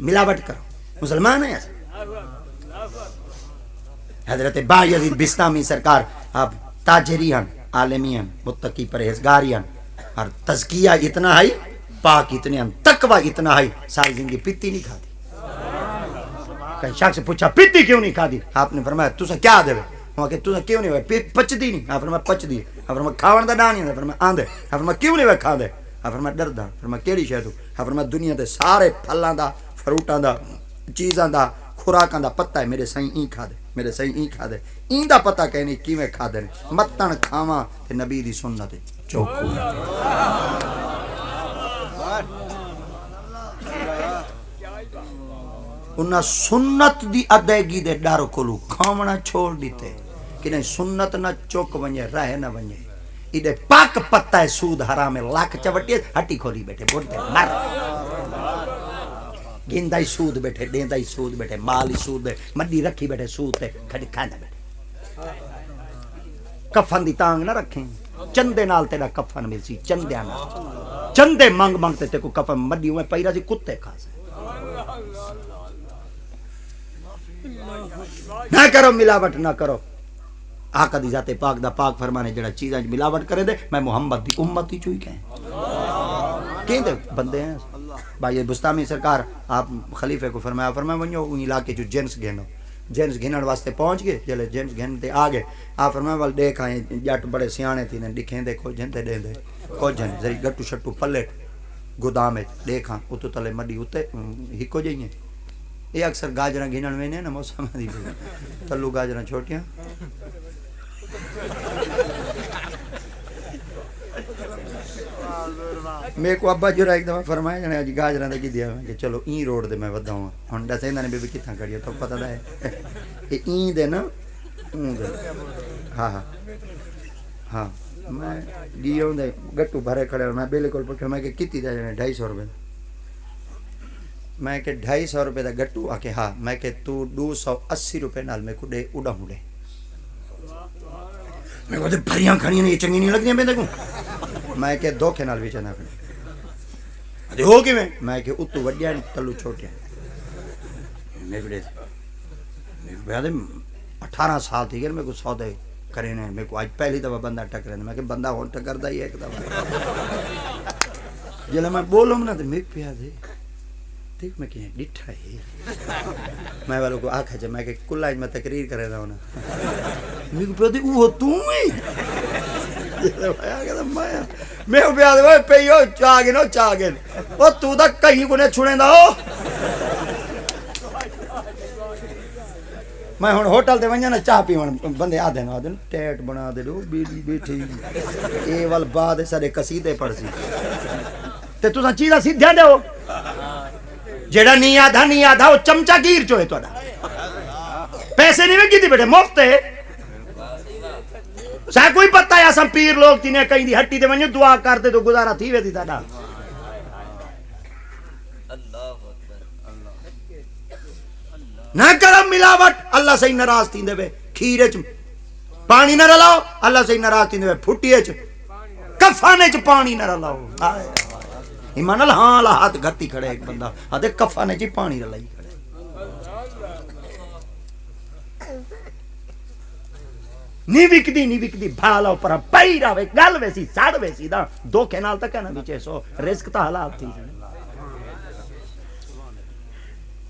ملاوٹ کرو مسلمان ہیں ایسا حضرت با یزید بستامی سرکار آپ تاجری ہیں عالمیان متقی پرہیزگاریان اور تزکیہ اتنا ہے پاک اتنے ہیں تقوی اتنا ہے ساری زندگی پیتی نہیں کھا دی کہیں شخص سے پوچھا پیتی کیوں نہیں کھا دی آپ نے فرمایا تُسا کیا دے وہاں کہ تُسا کیوں نہیں ہوئے پچ دی نہیں آپ فرمایا پچ دی آپ فرمایا کھاون دا ڈانی ہے فرمایا آندے آپ فرمایا کیوں نہیں ہوئے کھا دے آپ فرمایا ڈر دا فرمایا کیڑی شے تو آپ فرمایا دنیا دے سارے پھلاں دا فروٹاں دا چیزاں دا خوراکاں دا پتہ ہے میرے سائیں این کھا دے میرے سائیں این کھا دے این دا پتہ کہیں نہیں کیویں کھا دے متن کھاواں تے نبی دی سنت چوکو انہاں سنت دی ادائیگی دے ڈر کولو کھاونا چھوڑ دیتے کہ نہیں سنت نہ چوک ونجے رہ نہ ونجے ایڈے پاک پتہ ہے سود حرام ہے لاکھ چوٹی ہٹی کھولی بیٹھے بڑھتے مر گندائی سود بیٹھے دیندائی سود بیٹھے مالی سود دے مڈی رکھی بیٹھے سود تے کھڑی کھانا بیٹھے کفن دی تانگ نہ رکھیں چندے نال تیرا کفن مل سی چندے نال چندے منگ منگتے تے کو کفن مڈی ہوئے پیرا سی کتے کھا سے نہ کرو ملاوٹ نہ کرو آقا دی ذات پاک دا پاک فرمانے جڑا چیزاں ملاوٹ کرے دے میں محمد دی امتی چوئی کہیں دے بندے ہیں بھائی بستامی سرکار آپ خلیفے کو فرمایا ونجو ان علاقے جو جنس گھنو جنس گھنن واسطے پہنچ گئے جلے جنس گھنتے آگے آپ فرمایا وال دیکھ آئیں جٹ بڑے سیانے تھی نے دکھیں دے کو جنتے دیں دے کو جن ذری گٹو شٹو پلیٹ گودام دیکھاں اتو تلے مڈی اتے ہکو جائیں یہ اکثر گاجراں گھنن میں نے نا موسم دی تلو گاجراں چھوٹیاں میں کو ابا جو ایک دفعہ فرمایا جانے آج گاجراں دا کی دیا کہ چلو این روڈ دے میں ودا ہوں ہن دسے انہاں نے بی کتھاں کھڑی ہے تو پتہ ہے اے این دے نا ہاں ہاں ہاں میں گیوں دے گٹو بھرے کھڑے میں بالکل پوچھا میں کہ کتنی دے 250 روپے میں کہ 250 روپے دا گٹو آ کے ہاں میں کہ تو 280 روپے نال میں کو دے اڑا ہوں دے میں کو دے بھریاں کھڑیاں نے یہ چنگی نہیں لگدیاں میں دیکھوں میں کہ دو کے نال بھی چنا کھڑی ہو کی میں کہ اتو وڈیاں تلو چھوٹیاں میں کو دے 18 سال تھی گئے میں کو سودے کرے نے میں کو آج پہلی دفعہ بندہ ٹکرے میں کہ بندہ ہون ٹکر دا ہی ایک دفعہ جلے میں بولوں نا تو میں پیا دے دیکھ میں کہیں ڈٹھا ہے میں والوں کو آکھا جا میں کہ کل آج میں تقریر کرے رہا ہوں نا میں کو پیا دے وہ تو ہی میں کو پیا دے پیو چاگن وہ تو دا کہیں کو نے چھوڑیں دا ہو میں ہن ہوٹل تے ونجا نا چاہ پیون بندے آدھے نا ٹیٹ بنا دے لو بیٹی بیٹھی اے وال بعد سارے قصیدے پڑھ سی تے تساں چیزاں سیدھا دیو جڑا نہیں آدھا وہ چمچا گیر جو ہے توڑا پیسے نہیں میں کی دی بیٹھے مفت ہے سا کوئی پتہ ہے اساں پیر لوگ تینے کہیں دی ہٹی تے ونجو دعا کرتے تو گزارا تھی وے دی تاڈا نہ کرو ملاوٹ اللہ سے ناراض تھیندے وے کھیرے چ پانی نہ رلاؤ اللہ سے ناراض تھیندے وے پھٹیے چ کفانے چ پانی نہ رلاؤ ایمان اللہ ہاں اللہ ہاتھ گھتی کھڑے ایک بندہ آدھے کفانے چ پانی رلائی کھڑے نہیں وکدی بھا لاؤ پر پئی راوے گل ویسی ساڑ ویسی دا دو کینال تک ہے نا بیچے سو رزق تا حلال تھی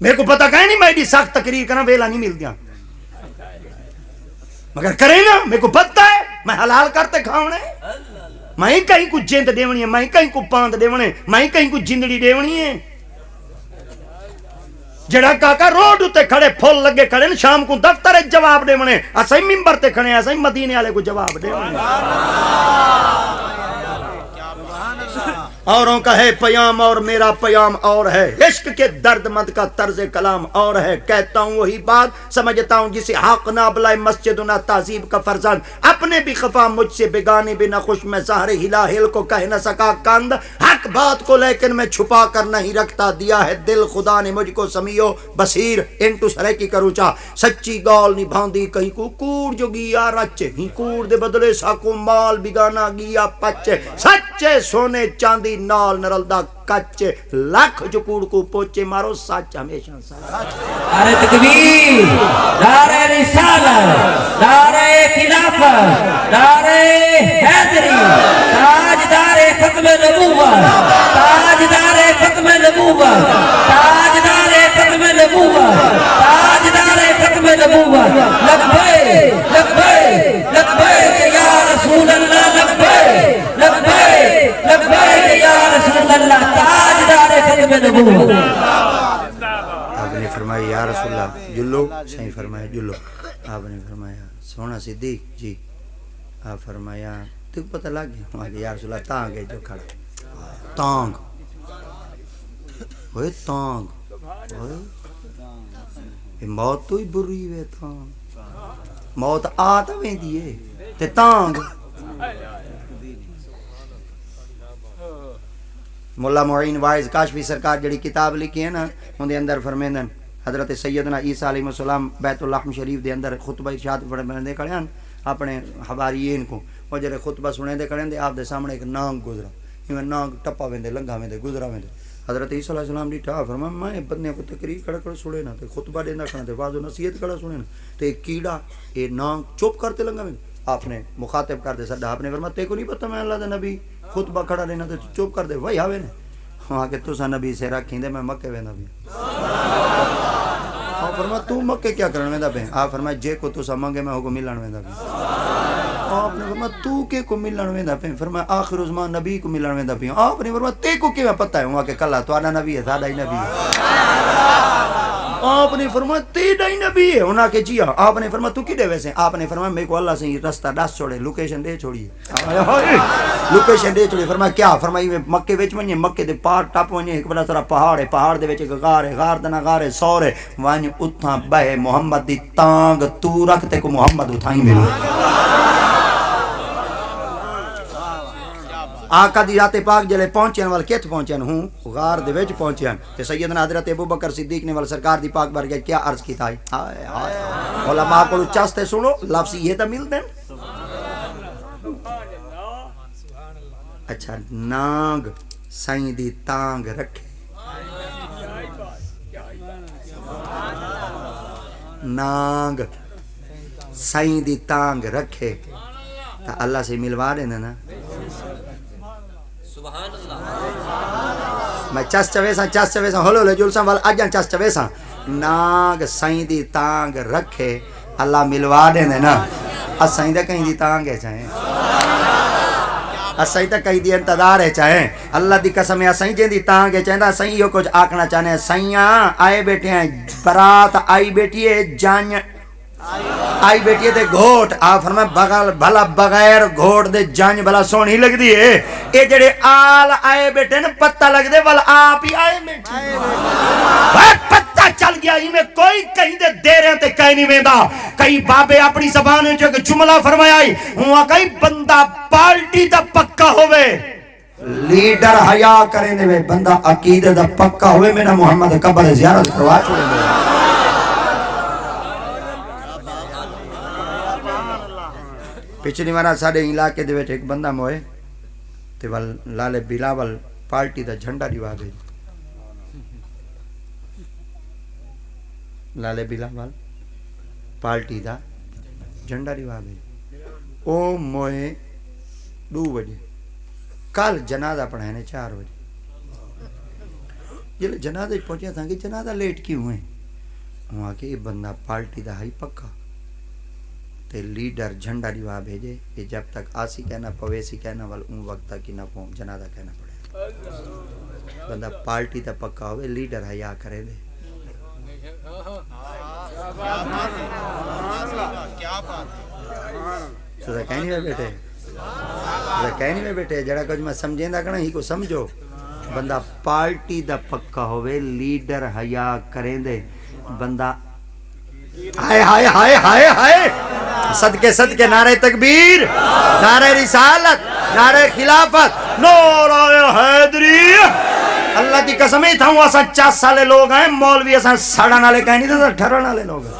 میرے کو پتہ کہیں نہیں میں ایڈی سخت تقریر کرنا ویلا نہیں مل دیا مگر کریں نا میرے کو پتہ ہے میں حلال کرتے کھاونے میں کہیں کو جند دیونی ہے میں کہیں کو پاند دیونے میں کہیں کو جندڑی دیونی ہے جڑا کاکا روڈ تے کھڑے پھول لگے کھڑے شام کو دفتر جواب دیونے اسائی ممبر تے کھڑے اسائی مدینے والے کو جواب دیونے اوروں کا ہے پیام اور میرا پیام اور ہے عشق کے درد مند کا طرز کلام اور ہے کہتا ہوں وہی بات سمجھتا ہوں جسے حق نہ بلائے مسجد نہ تہذیب کا فرزند اپنے بھی خفا مجھ سے بگانے بھی نہ خوش میں زہر ہلا ہل کو کہہ نہ سکا کند حق بات کو لیکن میں چھپا کر نہیں رکھتا دیا ہے دل خدا نے مجھ کو سمیو بصیر انٹو سرے کی کروچا سچی گال نبھاندی کہیں کو کوڑ جو گیا رچے ہی کوڑ دے بدلے ساکو مال بگانا گیا پچے سچے سونے چاندی نال نرلدہ کچے لاکھ جو کوڑ کو پوچے مارو سچ ہمیشہ سچ نعرہ تکبیر نعرہ رسالت نعرہ خلافت نعرہ حیدری تاجدار ختم نبوت تاجدار ختم نبوت تاجدار ختم نبوت تاجدار ختم نبوت لبیک لبیک لبیک یا رسول اللہ لبیک لبیک لبیک یا رسول اللہ تاجدار ختم نبوت آپ نے فرمایا یا رسول اللہ جلو، صحیح فرمایا جلو. آپ نے فرمایا سونا صدیق جی. آپ فرمایا تو پتہ لگ گیا. وہاں کہ یا رسول اللہ تانگ ہے جو کھڑا تانگ ہوئے تانگ ہوئے یہ موت تو ہی بری ہوئے تانگ موت آتا میں دیئے تے تانگ. مولا معین وائز کاشفی سرکار جڑی کتاب لکھی ہے نا ان دے اندر فرمیندن حضرت سیدنا عیسیٰ علیہ السلام بیت اللحم شریف دے اندر خطبہ ارشاد فرمیندے کھڑے ہیں اپنے حواریین کو. وہ جڑے خطبہ سنے دے کھڑے ہیں آپ دے سامنے ایک نانگ گزرا یہ نانگ ٹپا ویندے لنگا ویندے گزرا ویندے. حضرت عیسیٰ علیہ السلام ڈیٹھا فرمایا میں بندے کو تقریر کڑا کڑا سنے نا تے خطبہ دیندا کھڑا تے واعظ و نصیحت کڑا سنے نا تے کیڑا اے نانگ چپ کرتے لنگا ویندے. آپ نے مخاطب کر دے سدا آپ نے فرمایا تے کو نہیں پتہ میں اللہ دے نبی خطبہ کھڑا دینا تے چپ کر دے وہی آوے نے ہاں کہ تسا نبی سے رکھیں دے میں مکے ویندا بھی. آپ فرمایا تو مکے کیا کرن ویندا پے. آپ فرمایا جے کو تسا منگے میں کو ملن ویندا بھی. آپ نے فرمایا تو کے کو ملن ویندا پے. فرمایا آخر زمان نبی کو ملن ویندا پے. آپ نے فرمایا تے کو کیویں پتہ ہے ہوا کہ کلا تہاڈا نبی ہے ساڈا ہی نبی ہے. آپ نے فرمایا تیرا ہی نبی ہے. انہاں کہ جی ہاں. آپ نے فرمایا تو کدے ویسے. آپ نے فرمایا میرے کو اللہ سے رستہ دس چھوڑے لوکیشن دے چھوڑی لوکیشن دے چھوڑی. فرمایا کیا. فرمایا مکے وچ ونجے مکے دے پار ٹپ ونجے ایک بڑا سارا پہاڑ ہے پہاڑ دے وچ ایک غار ہے غار دا نا غار ہے سور ہے ونج اتھاں بہے محمد دی تانگ تو رکھ تے کو محمد اٹھائی ملو. آقا دی ذات پاک جلے پہنچین وال کت پہنچین ہوں غار دے وچ پہنچین تے سیدنا حضرت ابوبکر صدیق نے وال سرکار دی پاک بار گئے کیا عرض کیتا ہے. علماء کو چاستے سنو لفظ یہ تا مل دیں. اچھا نانگ سائیں دی تانگ رکھے نانگ سائیں دی تانگ رکھے تا اللہ سے ملوا دینا نا. میں چس چویساں ہولو لے جلساں وال اجاں چس چویساں نانگ سائیں دی تانگ رکھے اللہ ملوا دینا نا. اسائیں دا کہیں دی تانگ ہے چاہیں اسائیں تا کہیں دی انتظار ہے چاہیں اللہ دی قسم ہے اسائیں جن دی تانگ ہے چاہیں دا اسائیں یہ کچھ آکھنا چاہنے ہیں. سائیاں آئے بیٹھے ہیں برات آئی بیٹھی ہے جان آئی بیٹھی ہے تے گھوٹ. آپ فرمائے بغل بھلا بغیر گھوٹ دے جانج بھلا سونی لگ دی ہے. اے جڑے آل آئے بیٹھے نا پتہ لگ دے والا آپ ہی آئے بیٹھے پتہ چل گیا ہی میں کوئی کہیں دے دے رہے ہیں تے کہیں نہیں ویندہ. کئی بابے اپنی زبان جو کہ جملہ فرمایا ہی ہوا کئی بندہ پالٹی دا پکا ہوئے لیڈر حیا کریں دے بندہ عقیدہ دا پکا ہوئے میرا محمد قبر زیارت کروا چھوڑے دے. پچھلی مارا ساڑے علاقے دے ویچ ایک بندہ موئے تے وال لالے بلاول پارٹی دا جھنڈا دیوا بھیج لالے بلاول پارٹی دا جھنڈا دیوا بھیج. او موئے 2 بجے کل جنازہ پڑھائنے 4 بجے جلے جنازہ پہنچیا تھا کہ جنازہ لیٹ کیوں ہوئے. وہاں کہ یہ بندہ پارٹی دا ہی پکا تے لیڈر جھنڈا دیوا بھیجے کہ جب تک آسی کہنا پویسی کہنا وال ان وقت تک نہ پہنچ جنازہ کہنا پڑے. بندہ پارٹی تا پکا ہوئے لیڈر حیا کرے دے. سوزا کہنی میں بیٹھے سوزا کہنی میں بیٹھے جڑا کچھ میں سمجھیں دا کرنا ہی کو سمجھو. بندہ پارٹی دا پکا ہوئے لیڈر حیا کرے دے. بندہ ہائے ہائے ہائے ہائے ہائے صدقے صدقے نعرہ تکبیر نعرہ رسالت نعرہ خلافت نعرہ حیدری. اللہ کی قسم ہی تھا ہوں اساں 40 سالے لوگ ہیں مولوی اساں سڑا نالے کہیں نہیں تھا 18 نالے لوگ ہیں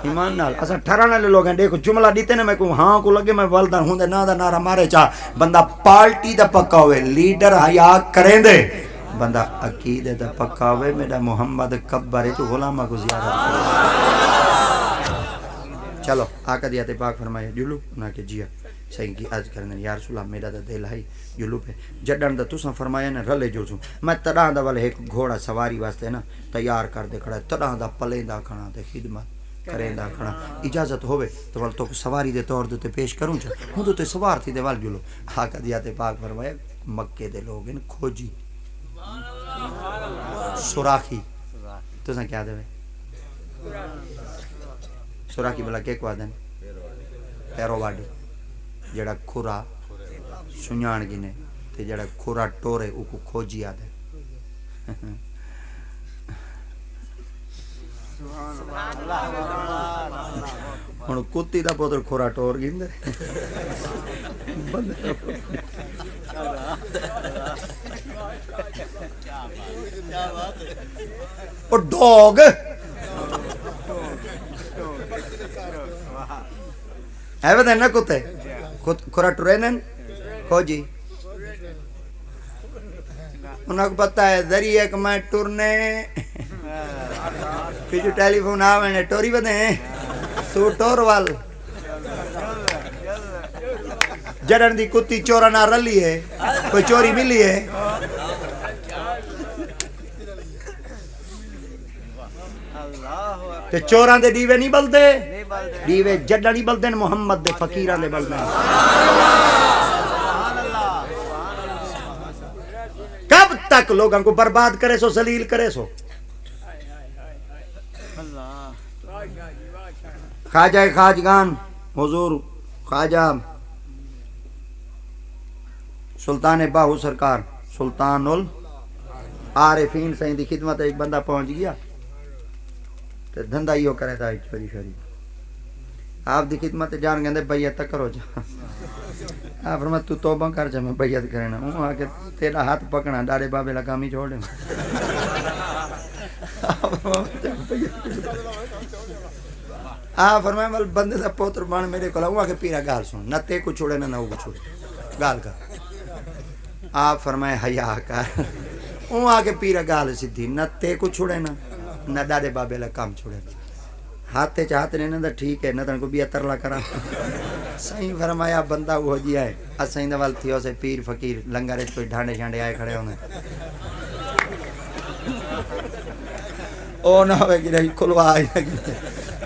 ایمان نال اساں 18 نالے لوگ ہیں. دیکھو جملہ دیتے نے میں کو ہاں کو لگے میں والدہ ہوں دے نا دا نعرہ مارے چاہ. بندہ پارٹی دا پکا ہوئے لیڈر حیا کریں دے. بندہ عقیدے دا پکا ہوئے میرا محمد قبر ہے تو غلامہ کو زیارت کرے. چلو آقا دی پاک فرمایا جلو انہاں کہ جی صحیح کی عرض کرنے یا رسول اللہ میرا دا دل ہے جلو پہ جڈن دا تساں فرمایا نا رلے جو میں تڑاں دا والے ایک گھوڑا سواری واسطے نا تیار کر دے کھڑا تڑاں دا پلیندا کھڑا تے خدمت کریندا کھڑا اجازت ہوے تو ول تو سواری دے طور تے پیش کروں چا ہوں تو سوار تھی دے وال جلو آقا دی پاک فرمایا مکے دے لوگ ان کھوجی سوراخی تساں کیا دے سوراخی بلا کے کو دین پیرو واڈی جڑا کھورا سنجان گنے تے جڑا کھورا ٹورے او کو کھوجی آدے ہن کتی دا پتر کھورا ٹور گیندے او ڈاگ ہے بتا نا کتے کھورا ٹرینن کھوجی انہاں کو پتہ ہے ذریعہ کہ میں ٹرنے پھر جو ٹیلی فون آوے ٹوری بدیں سو ٹور وال جڑن دی کتی چورا نہ رلی ہے کوئی چوری ملی ہے تے چوراں دے دیوے نہیں بلدے دیوے جڈا نہیں بلدے محمد دے فقیراں دے بلدے کب تک لوگوں کو برباد کرے سو ذلیل کرے سو خواجہ خواجگان حضور خواجہ سلطان باہو سرکار سلطان العارفین سائیں دی خدمت ایک بندہ پہنچ گیا تے دھندا ہیو کرے تا چوری شوری آپ دی خدمت جان گندے بیعت کرو جا آپ فرمایا تو توبہ کر جا میں بیعت کرنا ہوں آ کے تیرا ہاتھ پکڑنا ڈاڑے بابے لا کام ہی چھوڑ دے آپ فرمایا مل بندے دا پوتر بن میرے کول ہوں آ کے پیرا گال سن نہ تے کو چھوڑے نہ او کو چھوڑے گال کر آپ فرمائے حیا کر ہوں آ کے پیرا گال سیدھی نہ تے کو چھوڑے نہ ڈاڑے بابے لا کام چھوڑے ہاتھ چاہتے نے نہ ٹھیک ہے نہ تن کو بھی اترلا کرا صحیح فرمایا بندہ وہ جی ہے اسیں دے ول تھیو سے پیر فقیر لنگر وچ کوئی ڈھانڈے شانڈے آئے کھڑے ہوندے او نہ ہوے کہ نہیں کھلوا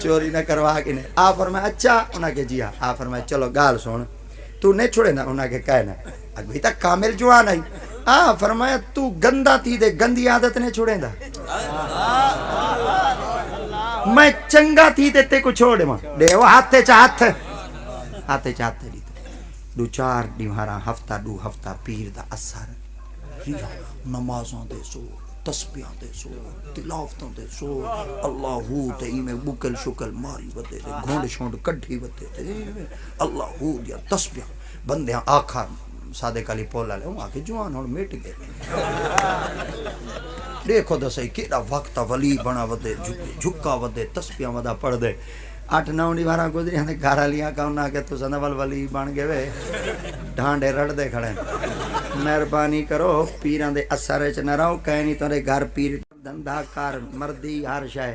چوری نہ کروا کے نے آپ فرمایا اچھا انہاں کے جی آپ فرمایا چلو گال سن تو نہیں چھوڑے نا انہاں کے کہنا ابھی تک کامل جوان آئی فرمایا تو گندا تھی دے گندی عادت نے چھوڑے دا میں چنگا تھی تے کو چھوڑے ماں دے وہ ہاتھے چاہتے لیتے دو چار دیوارا ہفتہ دو ہفتہ پیر دا اثر نمازوں دے سور تسبیحاں دے سور تلاوتوں دے سور اللہ تے ایمیں بکل شکل ماری وتے تے گھونڈ شونڈ کڈھی وتے تے اللہ دیا تسبیحاں بندیاں آکھا سادے کالی پولا لے وہاں کے جوان اور میٹ گئے دیکھو دسائی کیڑا وقت ولی بنا ودے جھکا ودے تسبیحاں ودا پڑھ دے 8-9 دیواراں گزری ہن گھر لیاں کا انہاں کے تو سنول ولی بن گئے وے ڈھانڈے رڑ دے کھڑے مہربانی کرو پیراں دے اثر وچ نہ رہو کہیں نہیں تورے گھر پیر دھندا کار مردی ہر شے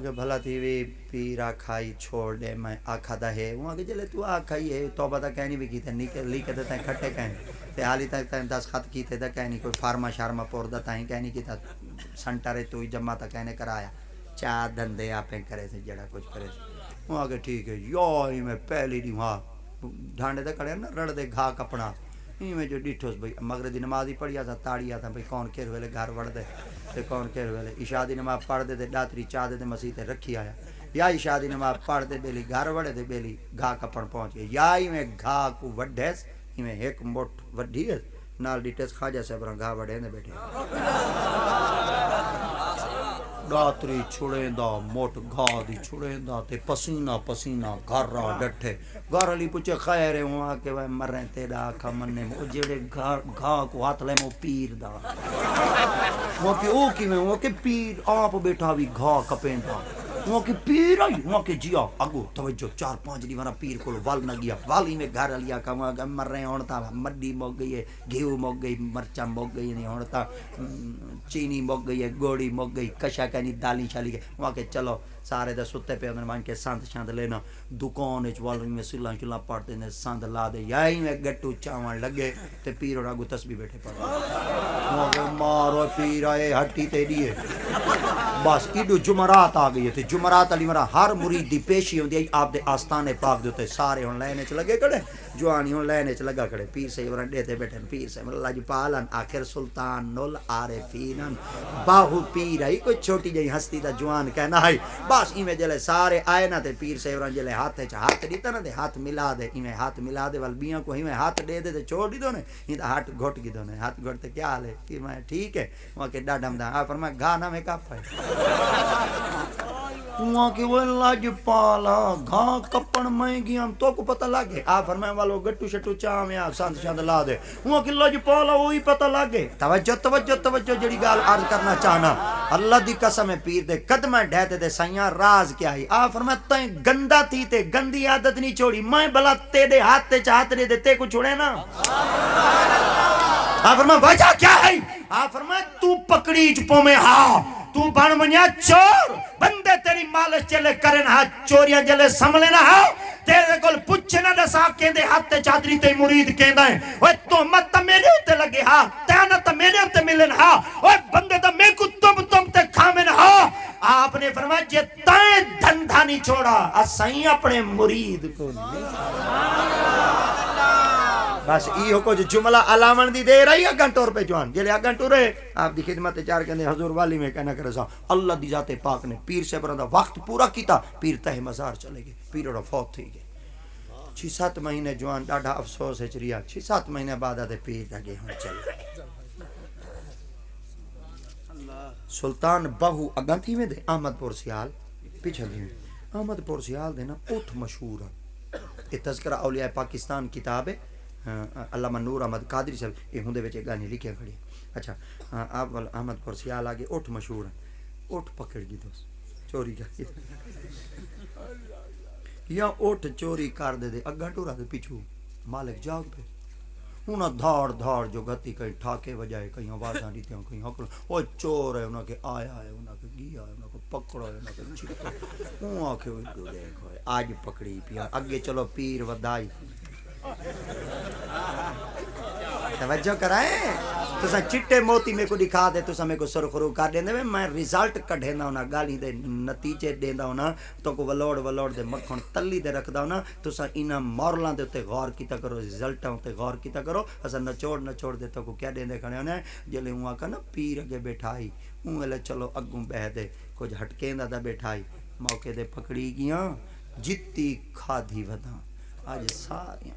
کہ بھلا تھی وی پیرا کھائی چھوڑ دے میں آکھا دا ہے وہاں کہ جلے تو آکھائی ہے توبہ تا کہنی بھی کیتے لیکے تے کھٹے کہنی تے حالی تک تے 10 خط کیتے تے کہنی کوئی فارما شارما پور دا تائیں کہنی کیتا سنٹرے تو ہی جمع تا کہنے کرایا چا دندے آپیں کرے سے جڑا کچھ کرے سے وہاں کہ ٹھیک ہے یوئی میں پہلی دی وہاں ڈھانڈے تے کھڑے نا رڑ دے گھا کپڑا ہی میں جو ڈیٹھوس بھئی مغرب دی نماز ہی پڑھیا تھا تاڑیا تھا بھئی کون کھیر ویلے گھر وڑ دے تے کون کھیر ویلے عشاء دی نماز پڑھ دے تے ڈاتری چاہ دے تے مسیح تے رکھی آیا یا عشاء دی نماز پڑھ دے بیلی گھر وڑے دے بیلی گھا کپڑ پہنچ گئے یا ہی میں گھا کو وڈھیس ہی میں ایک موٹ وڈھی ہے نال ڈیٹیس خواجہ صاحب گھا وڈھے نے بیٹھے ڈاتری چھڑیں دا موٹ گھا دی چھڑیں دا تے پسینہ پسینہ گھر را ڈٹھے گھر علی پوچھے خیر ہے وہاں کہ وہ مر رہے تیرا آکھا مننے میں جڑے گھا کو ہاتھ لے میں پیر دا وہاں کہ او کی میں وہاں کہ پیر آپ بیٹھا بھی گھا کپیں دا وہاں کہ پیر آئی وہاں کہ جیا اگو توجہ 4-5 دیوانا پیر کو ول نہ گیا والی میں گھر لیا کہ وہاں کہ مر رہے ہونتا مڈی موگ گئی ہے گھیو موگ گئی مرچا موگ گئی نہیں ہونتا چینی موگ گئی ہے گوڑی موگ گئی کشا کہنی دالی شالی گئی وہاں کہ چلو سارے دے ستے پہ انہوں نے سند شند لینا دکان وچ والوں میں سلاں چلا پڑتے نے سند لا دے یائی میں گٹو چاون لگے تے پیر اور اگو تسبیح بیٹھے پڑھ مارو پیر آئے ہٹی تے دیے بس ایڈو جمعرات آ گئی تھی جمعرات علی مرا ہر مرید دی پیشی ہوندی ہے آپ دے آستانے پاک دے تے سارے ہن لینے چ لگے کڑے جوانی ہن لینے چ لگا کڑے پیر سے ورن دیتے بیٹھے پیر سے اللہ جی پالن آخر سلطان نل عارفین باہو پیر ہے کوئی چھوٹی جئی ہستی دا جوان کہنا ہے بس ایویں جلے سارے آئے نا تے پیر سے ورن جلے ہاتھ چ ہاتھ دیتا نا تے ہاتھ ملا دے ایویں ہاتھ ملا دے ول بیاں کو ایویں ہاتھ دے دے تے چھوڑ دی دو نے این ہاتھ گھٹ گئی دو نے ہاتھ گھٹ تے کیا حال ہے کہ میں ٹھیک ہے وہاں کے ڈاڈم دا پر میں گانا میں کپ ہے وہاں کی وہ لاج پالا گھاں کپن میں گیا تو کو پتہ لگے آ فرمائے والو گٹو شٹو چاہ میں سند شند لا دے وہاں کی لاج پالا وہی پتہ لگے توجہ توجہ توجہ جڑی گال عرض کرنا چاہنا اللہ دی قسم ہے پیر دے قدمہ ڈھہتے دے سیاں راز کیا ہی آ فرمائے تائیں گندا تھی تے گندی عادت نہیں چھوڑی میں بلا تیرے ہاتھ تے چاہت دے تے کو چھوڑے نا آ فرمائے وجہ کیا ہے آ فرمائے تو پکڑی چپوں میں ہاں تو بان منیا چور بندے تیری مالش چلے کرن ہاں چوریاں جلے سملے نہ ہاں تیرے کول پچھے نہ دسا کہندے ہاتھ چادری تے مرید کہندا ہے اوے تو مت تے میرے تے لگے ہاں تینا تے میرے تے ملن ہاں اوے بندے تے میں کو تم تے کھامن ہاں آپ نے فرمایا جے تائیں دھندھا نہیں چھوڑا اسائیں اپنے مرید کو بس ایہو کچھ جملہ علامن دی دے رہی اگن ٹور پہ جوان جلے اگن ٹورے آپ دی خدمت چار کہنے حضور والی میں کہنا کرے سا اللہ دی ذات پاک نے پیر سے برندہ وقت پورا کیتا پیر تہ مزار چلے گئے پیر اور فوت تھی گئے 6-7 مہینے جوان ڈاڑھا افسوس ہے چریا 6-7 مہینے بعد آتے پیر لگے ہوں چل گئے سلطان بہو اگن تھی میں دے احمد پور سیال پیچھے دی احمد پور سیال دینا اوٹھ مشہور ہے یہ تذکرہ اولیاء پاکستان کتاب ہے علامہ نور احمد قادری صاحب یہ ہوں دے وچ گانے لکھے کھڑی اچھا آپ احمد پور سیال آگے اٹھ مشہور ہے اٹھ پکڑ گئی دوست چوری کر گئی یا اٹھ چوری کر دے دے اگا ٹورا دے پیچھو مالک جاگ پہ انہاں دھاڑ دھاڑ جو گتی کہیں ٹھاکے بجائے کہیں آوازاں دیتے ہیں کہیں حکل وہ چور ہے انہاں کے آیا ہے انہاں کے گیا ہے انہاں کو پکڑا ہے انہاں کے چھکا انہاں کے وہ دیکھو آج پکڑی پیا اگے چلو پیر ودائی توجہ کرائیں تو سا چٹے موتی میں کو دکھا دے تو سا میں کو سرخرو کر دیں دے میں ریزلٹ کڑھینا ہونا گالی دے نتیجے دینا ہونا تو کو ولوڑ دے مکھن تلی دے رکھ دا ہونا تو سا انہا مورلان دے تے غور کیتا کرو ریزلٹاں تے غور کیتا کرو اسا نچوڑ دے تو کو کیا دیں دے کھڑے ہونا جلے ہوا کا نا پیر اگے بیٹھائی انہلے چلو اگوں بہ دے کچھ ہٹکیں دا بیٹھائی موقع دے پکڑی گیاں جتی کھادھی وداں آج ساریاں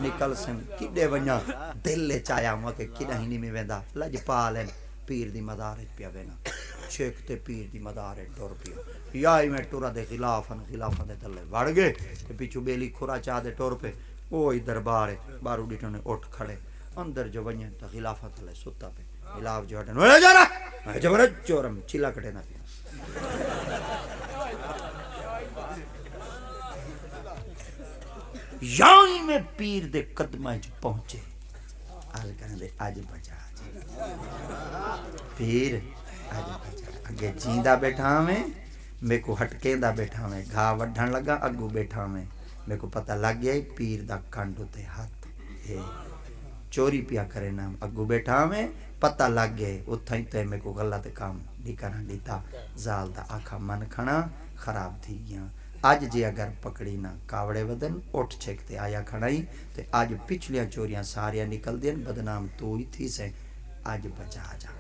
نکل سن کڈے ونیا دل لے چایا ہوا کہ کڈا ہی نہیں میں ویندا لج پالن پیر دی مدارج پیا وینا شیخ تے پیر دی مدارج ڈور پیا یائی میں ٹورا دے خلافن دے تلے وڑ گئے تے پیچھو بیلی کھورا چاہ دے ٹور پہ اوہی دربار ہے بارو ڈیٹوں نے اٹھ کھڑے اندر جو ونیا تا خلافہ تلے ستا پہ خلاف جو ہٹن وے جا رہا جبر چورم چلا کٹے نہ پیا یائی میں پیر دے قدمہ جو پہنچے آل کرنے دے آج بچا پیر آج بچا اگے جیندہ بیٹھا میں کو ہٹکیں دا بیٹھا میں گھا وڈھن لگا اگو بیٹھا میں کو پتہ لگ گیا پیر دا کانڈو تے ہاتھ چوری پیا کرے نام اگو بیٹھا میں پتہ لگ گئے اتھائیں تے میں کو غلط کام دیکھنا دیتا زال دا آکھا من کھنا خراب تھی گیا آج جی اگر پکڑی نہ کاوڑے ودن اٹھ چھکتے آیا کھڑائی تے آج پچھلیاں چوریاں ساریاں نکل دین بدنام تو ہی تھی سے آج بچا جا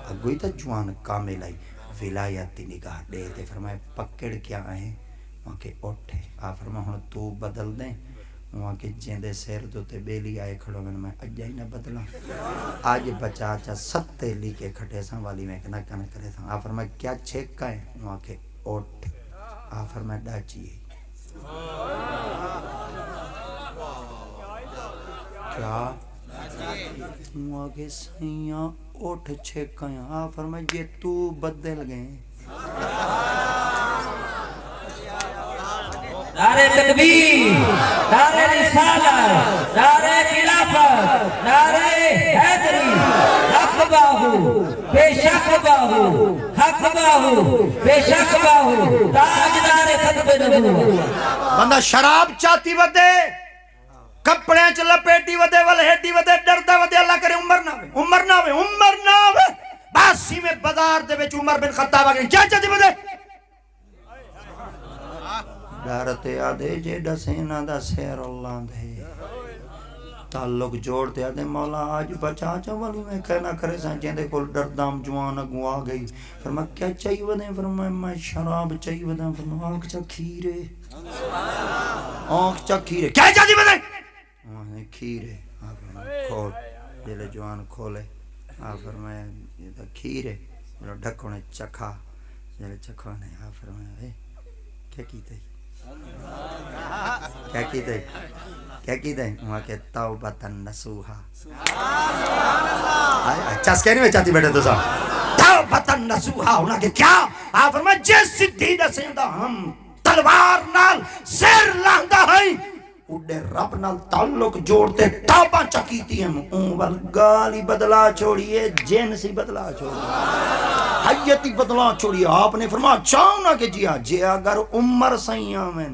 اگوئی تا جوان کامل آئی ولایتی نگاہ دے تے فرمائے پکڑ کیا آئیں وہاں کے اٹھے آ فرمائے ہوں تو بدل دیں وہاں کے جیندے سیر دو تے بیلی آئے کھڑو میں اجائی نہ بدلا آج بچا چا ستے لی کے کھٹے ساں والی میں کنا کنا کرے ساں آ فرمائے کیا چھک کا ہے وہاں کے اٹھ آفر میں ڈاچی ہے کیا وہاں کے سیاں اٹھ چھکاں آفر میں یہ تو بدل گئے نعرہ تکبیر نعرہ رسالت نعرہ خلافت نعرہ حیدری حق باہو بے شک باہو حق باہو بے شک باہو تاجدار ختم نبوت بندہ شراب چاہتی ودے کپڑے چ لپیٹی ودے ول ہیڈی ودے ڈردا ودے اللہ کرے عمر نہ ہوے باسی میں بازار دے وچ عمر بن خطاب آ گئے کیا چاہتی ودے ڈرتے آدھے جے ڈسینا دا سیر اللہ دے تعلق جوڑتے آدھے مولا آج بچا چاولی میں کہنا کرے سان جیندے کول ڈردام جوان اگوں آ گئی فرما کیا چاہیے ودے فرما میں شراب چاہیے ودے فرما آنکھ چا کھیرے کیا چاہتی ودے کھیرے کھول جلے جوان کھولے فرمایا یہ تو کھیرے میرا ڈھکونے چکھا جلے چکھونے فرمایا کیا کیتے وہاں کے توبتن نسوہا چاس کہنے میں چاہتی بیٹھے تو سا توبتن نسوہا ہونا کہ کیا فرمایا جس سدھی دسیندہ ہم تلوار نال سیر لاندہ ہے اڈے رب نال تعلق جوڑتے توبہ چکیتی ہیں اون والگالی بدلا چھوڑیے جنسی بدلا چھوڑیے حیتی بدلا چھوڑیے آپ نے فرمایا چاہنا کہ جی اگر عمر سیاں میں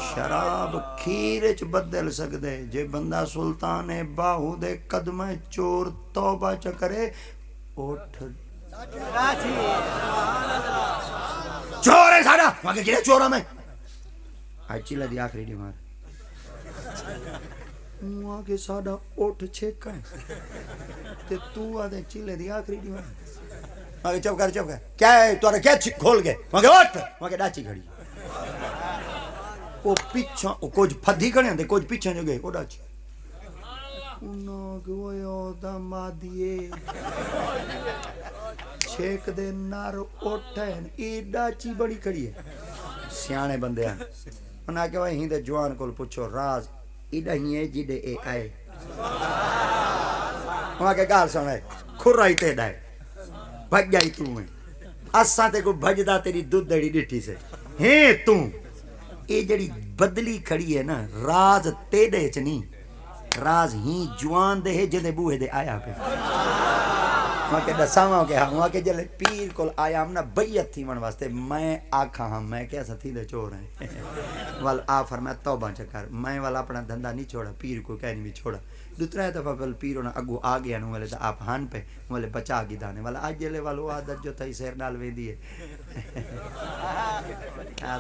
شراب کھیرچ بدل سکدے جے بندہ سلطان باہو دے قدم چور توبہ چکرے اٹھ چور ہے ساڑا وہاں کے کیا چورا میں آج چیلہ دی آخری ڈیمار وہاں کے ساڑا اٹھ چھکا ہے تے تو آدھے چیلہ دی آخری ڈیمار وہاں کے چپ کر کیا ہے توارا کیا کھول گئے وہاں کے اٹھ وہاں کے ڈاچی کھڑی وہ پیچھا کچھ پھدی کھڑے ہیں کچھ پیچھا جو گئے وہ ڈاچی انہوں کہ وہ یودا مادیے چھیک دے نار اٹھیں ای ڈاچی بڑی کھڑی ہے سیانے بندے ہیں انہاں کہ وہ ہی دے جوان کول پوچھو راز ایڈا ہی ہے جیڈے اے آئے وہاں کے گال سنے کھر رہی تے ڈائے بھج جائی تو میں اساں تے کو بھج دا تیری دودھ دڑی ڈٹھی سے ہیں تو اے جڑی بدلی کھڑی ہے نا راز تیڑے چ نہیں راز ہی جوان دے ہے جدے بوہے دے آیا پہ وہاں کے دساواں کے ہاں وہاں کے جلے پیر کول آیا ہم نا بیعت تھی من واسطے میں آکھا ہم میں کیسا تھی دے چور ہیں وال آ فرمایا توبہ چکر میں والا اپنا دھندا نہیں چھوڑا پیر کو کہنی بھی چھوڑا دوسرا دفعہ پہل پیروں نے اگو آ گیا نو والے آپ ہان پہ والے بچا گی دانے والا آج جلے والو عادت جو تھی سیر ڈال وے دیئے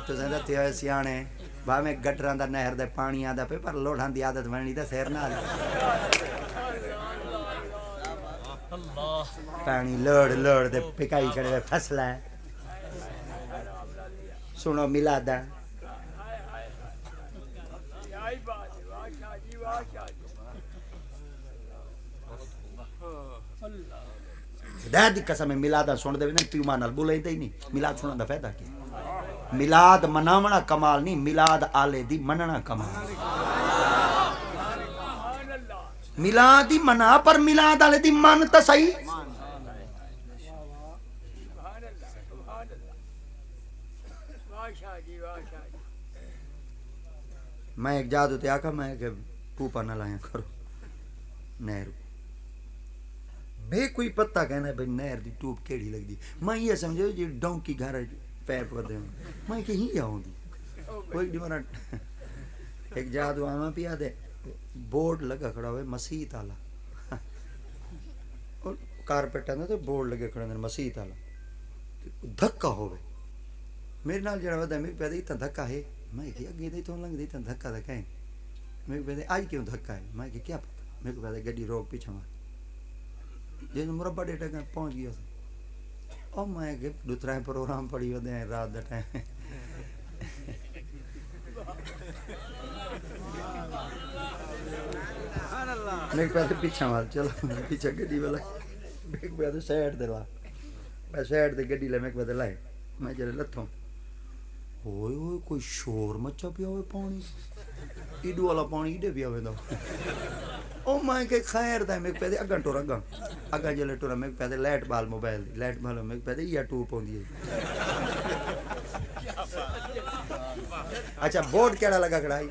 تو زندہ تھی ہوئے سیانے با میں گٹران دا نہر دے پانی آدھا پہ پر لوڑھان دی عادت ونی دا سیر نال پانی لڑ دے پکائی کھڑے ہوئے فصلہ ہے سنو ملادا خدا دی قسم ہے ملادا سن دے نہیں پیو مانال بولے ہی نہیں ملاد سنن دا فائدہ کی ملاد مناونا کمال نہیں ملاد آلے دی مننا کمال ملاد دی منا پر ملاد آلے دی من تا صحیح میں ایک جادو تے آکھا میں کہ پوپا نہ لائیں کرو نہر میں کوئی پتہ کہنا ہے بھئی نہر دی ٹوپ کیڑی لگ دی میں یہ سمجھو جی ڈونکی گھر پیر پکڑ دے میں کہ ہی آؤں دی کوئی ڈیمانا ایک جادو آنا پیا دے بورڈ لگا کھڑا ہوئے مسیح تالا اور کارپیٹ آنا تو بورڈ لگے کھڑا ہوئے مسیح تالا دھکا ہوئے میرے نال جڑا ودا میں پیدا اتنا دھکا ہے میں کہ اگے دے تو لنگ دے اتنا دھکا دا کہیں میں پیدا آج کیوں دھکا ہے میں کہ کیا پتہ میں کو پیدا گڈی روک پیچھے مار جے مربع ڈیٹا کہیں پہنچ گیا اور میں کہ دوسرا پروگرام پڑھی ہوتے ہیں رات دا ٹائم میں پیدا پیچھے مار چلو پیچھے گڈی والا میں پیدا سائڈ دے لا میں سائڈ دے گڈی لے میں پیدا لائے میں جلے لتھوں ہوئے ہوئے کوئی شور مچا پیا ہوئے پانی ایڈو والا پانی ایڈے پیا ہوئے دا او میں کہ خیر دا میں پیدا اگاں ٹور اگاں جلے ٹورا میں پیدا لائٹ بال موبائل لائٹ بال میں پیدا یا ٹوپ ہوندی ہے اچھا بورڈ کیڑا لگا کھڑائی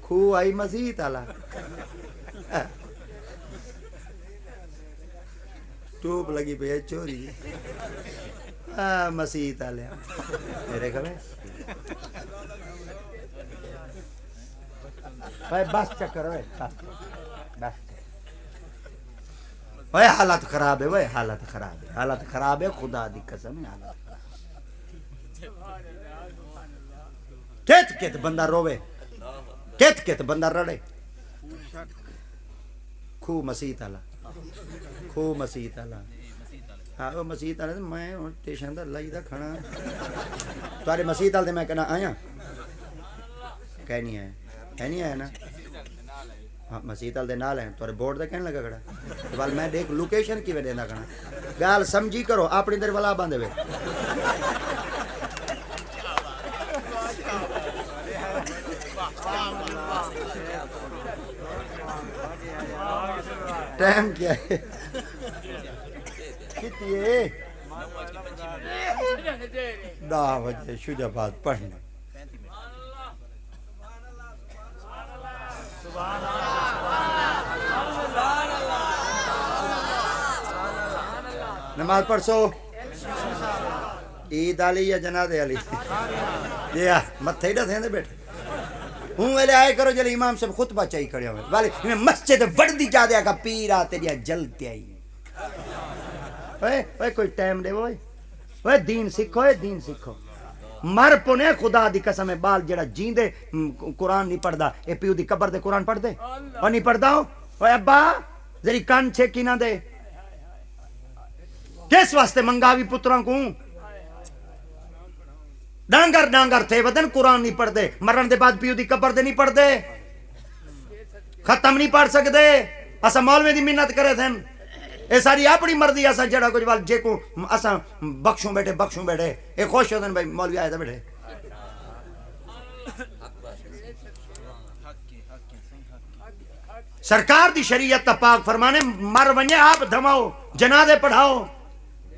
خو آئی مسیح تالا ٹوپ لگی پہ چوری مسیح تالے میرے کبھی بس چکر ہوئے بس وہ حالت خراب ہے، وہ حالت خراب ہے، حالت خراب ہے، خدا دی قسم ہے حالت کت کت بندہ روے، کت کت بندہ رڑے. خو مسیح تالا، خو مسیح تالا، ہاں وہ مسیح تالا میں ٹیشن دا لائی دا کھانا تارے مسیح تال دے میں کہنا آیا کہہ نہیں آیا، کہہ نہیں آیا نا مسیح تال دے نال ہیں تارے بورڈ دے کہنے لگا کھڑا بال میں دیکھ لوکیشن کی وجہ دینا کھڑا گال سمجھی کرو اپنی در والا باندھے ہوئے ٹائم کیا ہے کتنی ہے 10 بجے شجاباد پڑھنا نماز پڑھ سو عید علی یا جنازے علی یہ متھے ہی دے بیٹھے ہوں ویلے آئے کرو جلے امام صاحب خطبہ چاہی کھڑے ہوئے والے میں مسجد وڑدی جا دیا کا پیرا تیریا جلتے آئی اوے کوئی ٹائم دے اوے دین سکھو دین سکھو مر پونے خدا دی قسم ہے بال جڑا جیندے قرآن نہیں پڑھدا اے پیو دی قبر دے قرآن پڑھ دے اور نہیں پڑھدا ہو اوے ابا ذری کان چھکی نہ دے کس واسطے منگاوی پتراں کو ڈانگر ڈانگر تھے ودن قرآن نہیں پڑھ دے مرن دے بعد پیو دی قبر دے نہیں پڑھ دے ختم نہیں پڑھ سکدے اسا مولوی دی منت کرے تھے اے ساری اپنی مرضی اسا جڑا کچھ وال جے کو اسا بخشوں بیٹھے اے خوش ہو دن بھائی مولوی آئے تھے بیٹھے سرکار دی شریعت تا پاک فرمانے مر ونجے آپ دھماؤ جنازے پڑھاؤ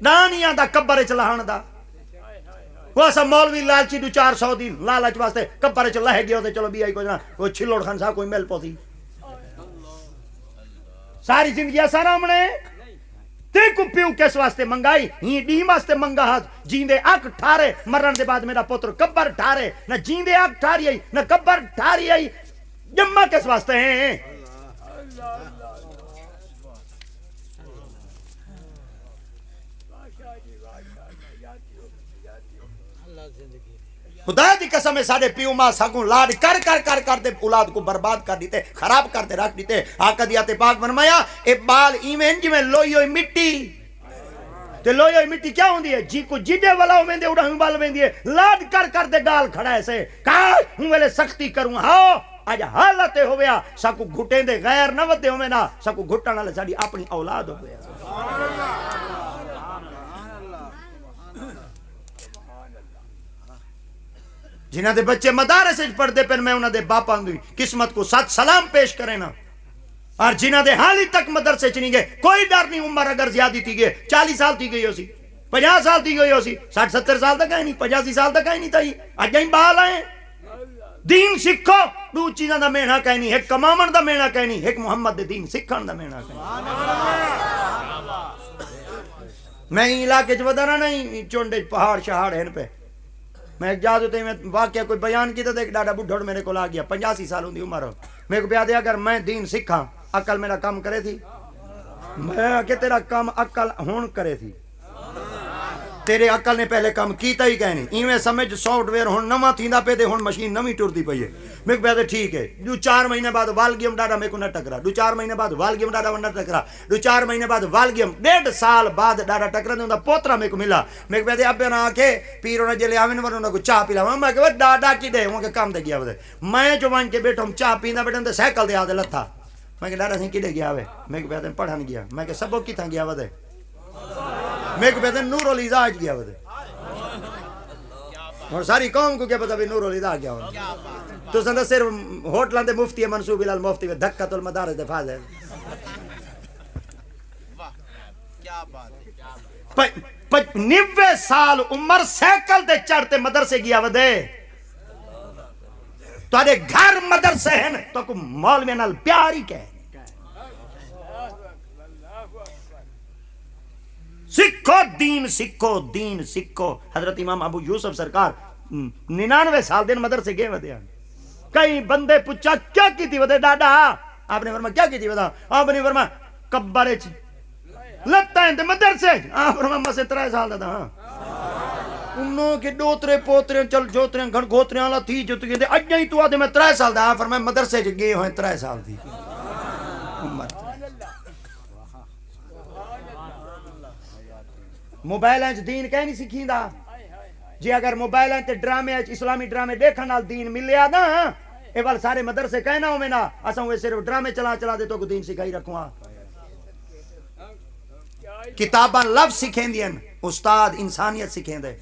دانیاں دا قبر چ لہن دا وہ سب مولوی لالچی 400 دی لالچ واسطے قبر چ لہ گیا تے چلو بھی آئی کوئی نہ وہ چھلوڑ خان صاحب کوئی مل پوسی ساری زندگی سارامنے تے کو پیو کس واسطے منگائی ہی ڈی واسطے منگا ہاتھ جیندے اک ٹھارے مرن دے بعد میرا پتر قبر ٹھارے نہ جیندے اک ٹھاری آئی نہ قبر ٹھاری آئی جمع کس واسطے ہیں خدا دی قسم ہے سارے پیو ماں سگوں لاڈ کر دے اولاد کو برباد کر دیتے خراب کر دے رکھ دیتے آقا دیاتے پاک فرمایا اے بال ایمین جی میں لوئی ہوئی مٹی تے لوئی ہوئی مٹی کیا ہوندی ہے جی کو جیڈے والا ہوندے اڑا ہوئی بال ہوندی ہے لاڈ کر دے گال کھڑا ہے سے کہا ہوں ویلے سختی کروں ہاں آج حالت ہویا ساکو گھٹیں دے غیر نہ ودے ہوئے نا ساکو گھٹن والے ساڑی اپنی اولاد ہوئے جنہاں دے بچے مدارس پڑھ دے پر میں انہاں دے باپاں دی قسمت کو ساتھ سلام پیش کرے نا اور جنہاں دے حالی تک مدرسے چنی گئے کوئی ڈر نہیں عمر اگر زیادہ تھی گئے 40 سال تھی گئی ہو سی 50 سال تھی گئی ہو سی 60-70 سال تک آئے نہیں 85 سال تک آئے نہیں تھا آج جائیں بال آئے دین سکھو دو چیزاں دا مینا کہیں نہیں ایک کمامن دا مینا کہیں نہیں ایک محمد دے دین سکھن دا مینا کہیں میں علاقے چ ودانا نہیں چونڈے پہاڑ شہاڑ ہیں پہ میں ایک جاد ہوتے میں واقعہ کوئی بیان کی تو ایک ڈاڈا بڈھوڑ میرے کو لا گیا 85 سال ہوندی عمر ہو میرے کو پیادے اگر میں دین سکھاں عقل میرا کام کرے تھی میں کہ تیرا کام عقل ہون کرے تھی تیرے عقل نے پہلے کام کیتا ہی کہنی ایویں سمجھ سافٹ ویئر ہون نواں تھیندا پے تے ہون مشین نویں ٹردی پئی ہے میں کہتے ٹھیک ہے 2-4 مہینے بعد والگیم ڈاڈا میرے کو نہ ٹکرا 2-4 مہینے بعد والگیم ڈاڈا نہ ٹکرا 2-4 مہینے بعد والگیم 1.5 سال بعد ڈاڈا ٹکرا تے اوندا پوترا میرے کو ملا میں کہتے ابے نہ کہ پیرو نہ جلے آویں ورنہ کو چاہ پلا میں کہ ڈاڈا کی دے ہوں کہ کام تے گیا ودے میں جو وان کے بیٹھا ہم چاہ پیندا بیٹھا تے سائیکل دے آ دے لتھا میں کہ ڈاڈا سی کڈے گیا وے میں کہتے پڑھن گیا میں کہ سبق کی تھا گیا ودے میں کہتے نور الازاج گیا ودے اور ساری قوم کو کیا پتا بھی نور الہدا کیا ہونا تو سندہ صرف ہوٹلان دے مفتی ہے منصوب الال مفتی ہے دھکت المدارس دے فاض ہے کیا بات ہے 90 سال عمر سیکل دے چڑھتے مدرسے گیا ودے تواڈے گھر مدرسے ہیں تو کو مولوی نال پیار ہی کہ سکھو دین سکھو دین سکھو. حضرت امام ابو یوسف سرکار 99 سال دن مدرسے گئے ودے ہیں. کئی بندے پوچھا کیا کی تھی ودے ڈاڈا؟ آپ نے فرمایا کیا کی تھی ودا؟ آپ نے فرمایا کبر چ لتا ہیں تے مدرسے. آپ فرمایا مسے 3 سال دا ہاں انہوں کے ڈوترے پوترے چل جوترے گھن گوترے والا تھی جو تو کہتے اجا ہی تو آدھے میں 3 سال دا. فرمایا مدرسے چ گئے ہوئے 3 سال تھی عمر. موبائل دین کہیں نہیں سکھیندا. جی اگر موبائل تے ڈرامے اسلامی ڈرامے دیکھن نال دین ملیا نا اے وال سارے مدرسے کہنا ہوے نا اساں وہ صرف ڈرامے چلا چلا دے تو کو دین سکھائی رکھواں. کتاباں لفظ سکھیندیاں استاد انسانیت سکھیندے.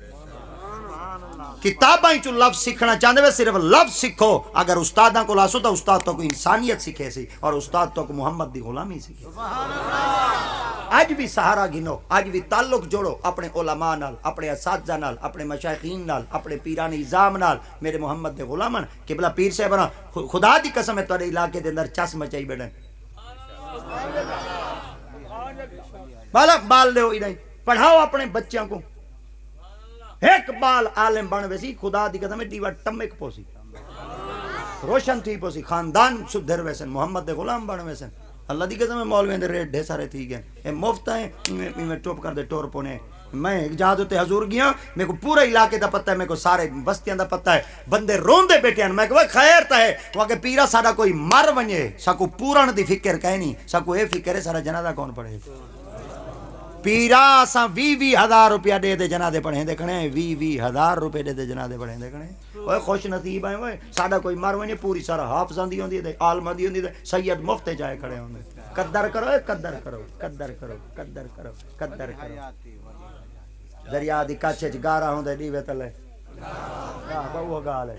کتاباں چ لفظ سیکھنا چاہندے وے صرف لفظ سیکھو. اگر استاداں کو لاسو تو استاد تو کو انسانیت سکھے سی اور استاد تو کو محمد دی غلامی سکھے. اج بھی سہارا گنو, اج بھی تعلق جوڑو اپنے علماء نال, اپنے اساتذہ نال, اپنے مشائخین نال, اپنے پیران نظام نال. میرے محمد دے غلامن قبلہ پیر صاحب خدا دی قسم ہے تواڈے علاقے دے اندر چس مچائی بیٹھے. بالا بال لو ہی نہیں پڑھاؤ اپنے بچیاں کو. ایک بال عالم بن ویسی خدا دی قسم ہے ڈیوا ٹمک پوسی روشن تھی پوسی خاندان سدھر ویسن محمد دے غلام بن ویسن. اللہ دی قسم ہے مولوی دے ریٹ ڈھے سارے تھی گئے اے مفت ہیں میں ٹوپ کر دے ٹور پونے. میں اجازت حضور گیا میرے کو پورا علاقے دا پتہ ہے, میرے کو سارے بستیاں دا پتہ ہے. بندے روندے بیٹھے ہیں. میں کہ خیر تا ہے وہ کہ پیرا ساڈا کوئی مر ونجے ساکو پورن دی فکر کہیں نہیں, ساکو اے فکر ہے سارا جنازہ کون پڑھے. پیرا اساں 20,000 روپیہ دے دے جنازے پڑھیں دیکھنے 20,000 روپے دے دے جنازے پڑھیں دیکھنے. اوے خوش نصیب ہیں اوے ساڈا کوئی مر ونجے پوری سارا حافظاں دی ہوندی ہے عالماں دی ہوندی ہے سید مفت جائے کھڑے ہوندے. قدر کرو قدر کرو قدر کرو قدر کرو قدر کرو. دریا دی کچھ چ گارا ہوندے دیوے تلے بہو گال ہے.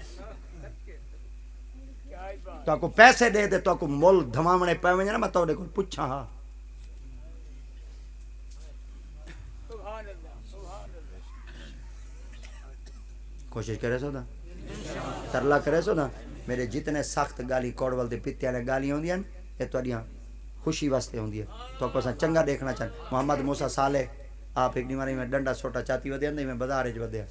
تو کو پیسے دے دے تو کو مول دھماونے پے ونجے نا میں تواڈے کول پوچھاں ہاں کوشش کرے سو نا ترلا کرے سو نا. میرے جتنے سخت گالی کوڑول دے پیتے والے گالی ہوندیاں اے تواڈیاں خوشی واسطے ہوندی ہے. تو کو چنگا دیکھنا چاہن. محمد موسیٰ صالح آپ ایک دیواری میں ڈنڈا سوٹا چاتی ودے اندے میں بازار وچ ودیا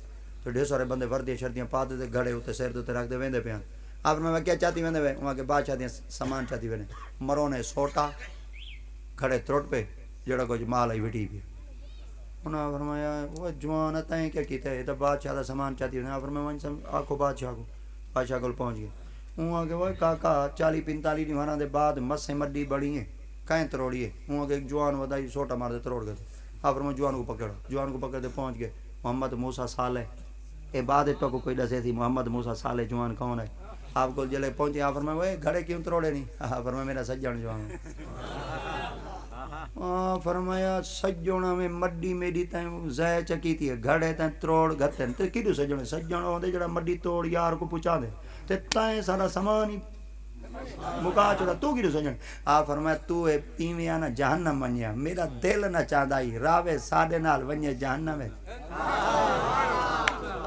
تو ڈھیر سارے بندے وردیاں شردیاں پا دے گھڑے اوتے سر تے رکھ دے ویندے پیاں. آپ میں کیا چاتی ویندے وے وہاں کے بادشاہ دیاں سامان چاتی ویندے مرونے سوٹا گھڑے تروٹ پہ جڑا کچھ مال آئی وٹی پیا. انہاں فرمایا وہ جوان تائیں کیا کیتا ہے تو بادشاہ دا سامان چاتی ویندے. فرمایا ون سم آکھو بادشاہ کول پہنچ گئے. وہاں کے وہ کاکا 40-45 دیواراں دے بعد مسے مڈی بڑی ہیں کہیں تروڑی ہے. وہاں کے ایک جوان ودائی سوٹا مار دے تروڑ گئے. آپ فرمایا جوان کو پکڑا. جوان کو پکڑ دے پہنچ گئے. محمد موسیٰ صالح اے بعد تو کو کوئی دسے تھی محمد موسیٰ صالح جوان کون ہے. آپ کو جلے پہنچے. آپ فرمایا وہ گھڑے کیوں تروڑے نہیں. آپ فرمایا میرا سجن جوان ہے. فرمایا سجونا میں مڈی میری تائیں زائے چکی تھی گھڑے تائیں تروڑ گھتے تے کیوں سجونے سجونا ہوندے جڑا مڈی توڑ یار کو پہنچا دے تے تائیں سارا سامان ہی مکا چڑا تو کیوں سجن. آپ فرمایا تو اے پیویاں نہ جہنم ونیا میرا دل نہ چاہدا ہی راوے ساڈے نال ونجے جہنم ہے.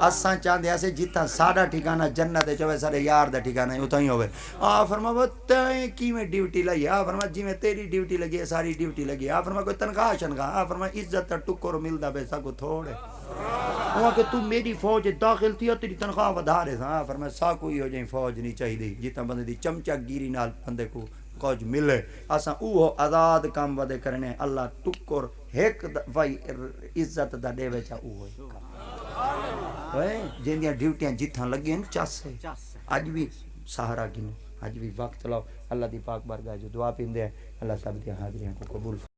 اساں چاہندے اسے جتھاں ساڈا ٹھکانہ جنت ہے چوے سارے یار دا ٹھکانہ اتھاں ہی ہوے. آ فرمایا تیں کیویں ڈیوٹی لئی. آ فرمایا جویں تیری ڈیوٹی لگی ہے ساری ڈیوٹی لگی. آ فرمایا کوئی تنخواہ شنخواہ. آ فرمایا عزت دا ٹکر ملدا بے سا کو تھوڑے. وہاں کہ تو میری فوج داخل تھی تیری تنخواہ ودھا رہے. ہاں فرمایا سا کوئی ہو جائیں فوج نہیں چاہیے جتنا بندے دی چمچا گیری نال بندے کو کچھ ملے. اساں اوہ آزاد کام ودے کرنے. اللہ ٹکر ایک وای عزت دا دے وچا اوہ جندیاں ڈیوٹیاں جتھاں لگی ہیں چس ہے. اج بھی سہارا گنو اج بھی وقت لاؤ. اللہ دی پاک بارگاہ جو دعا پیندے ہیں اللہ سب دی حاضریاں کو قبول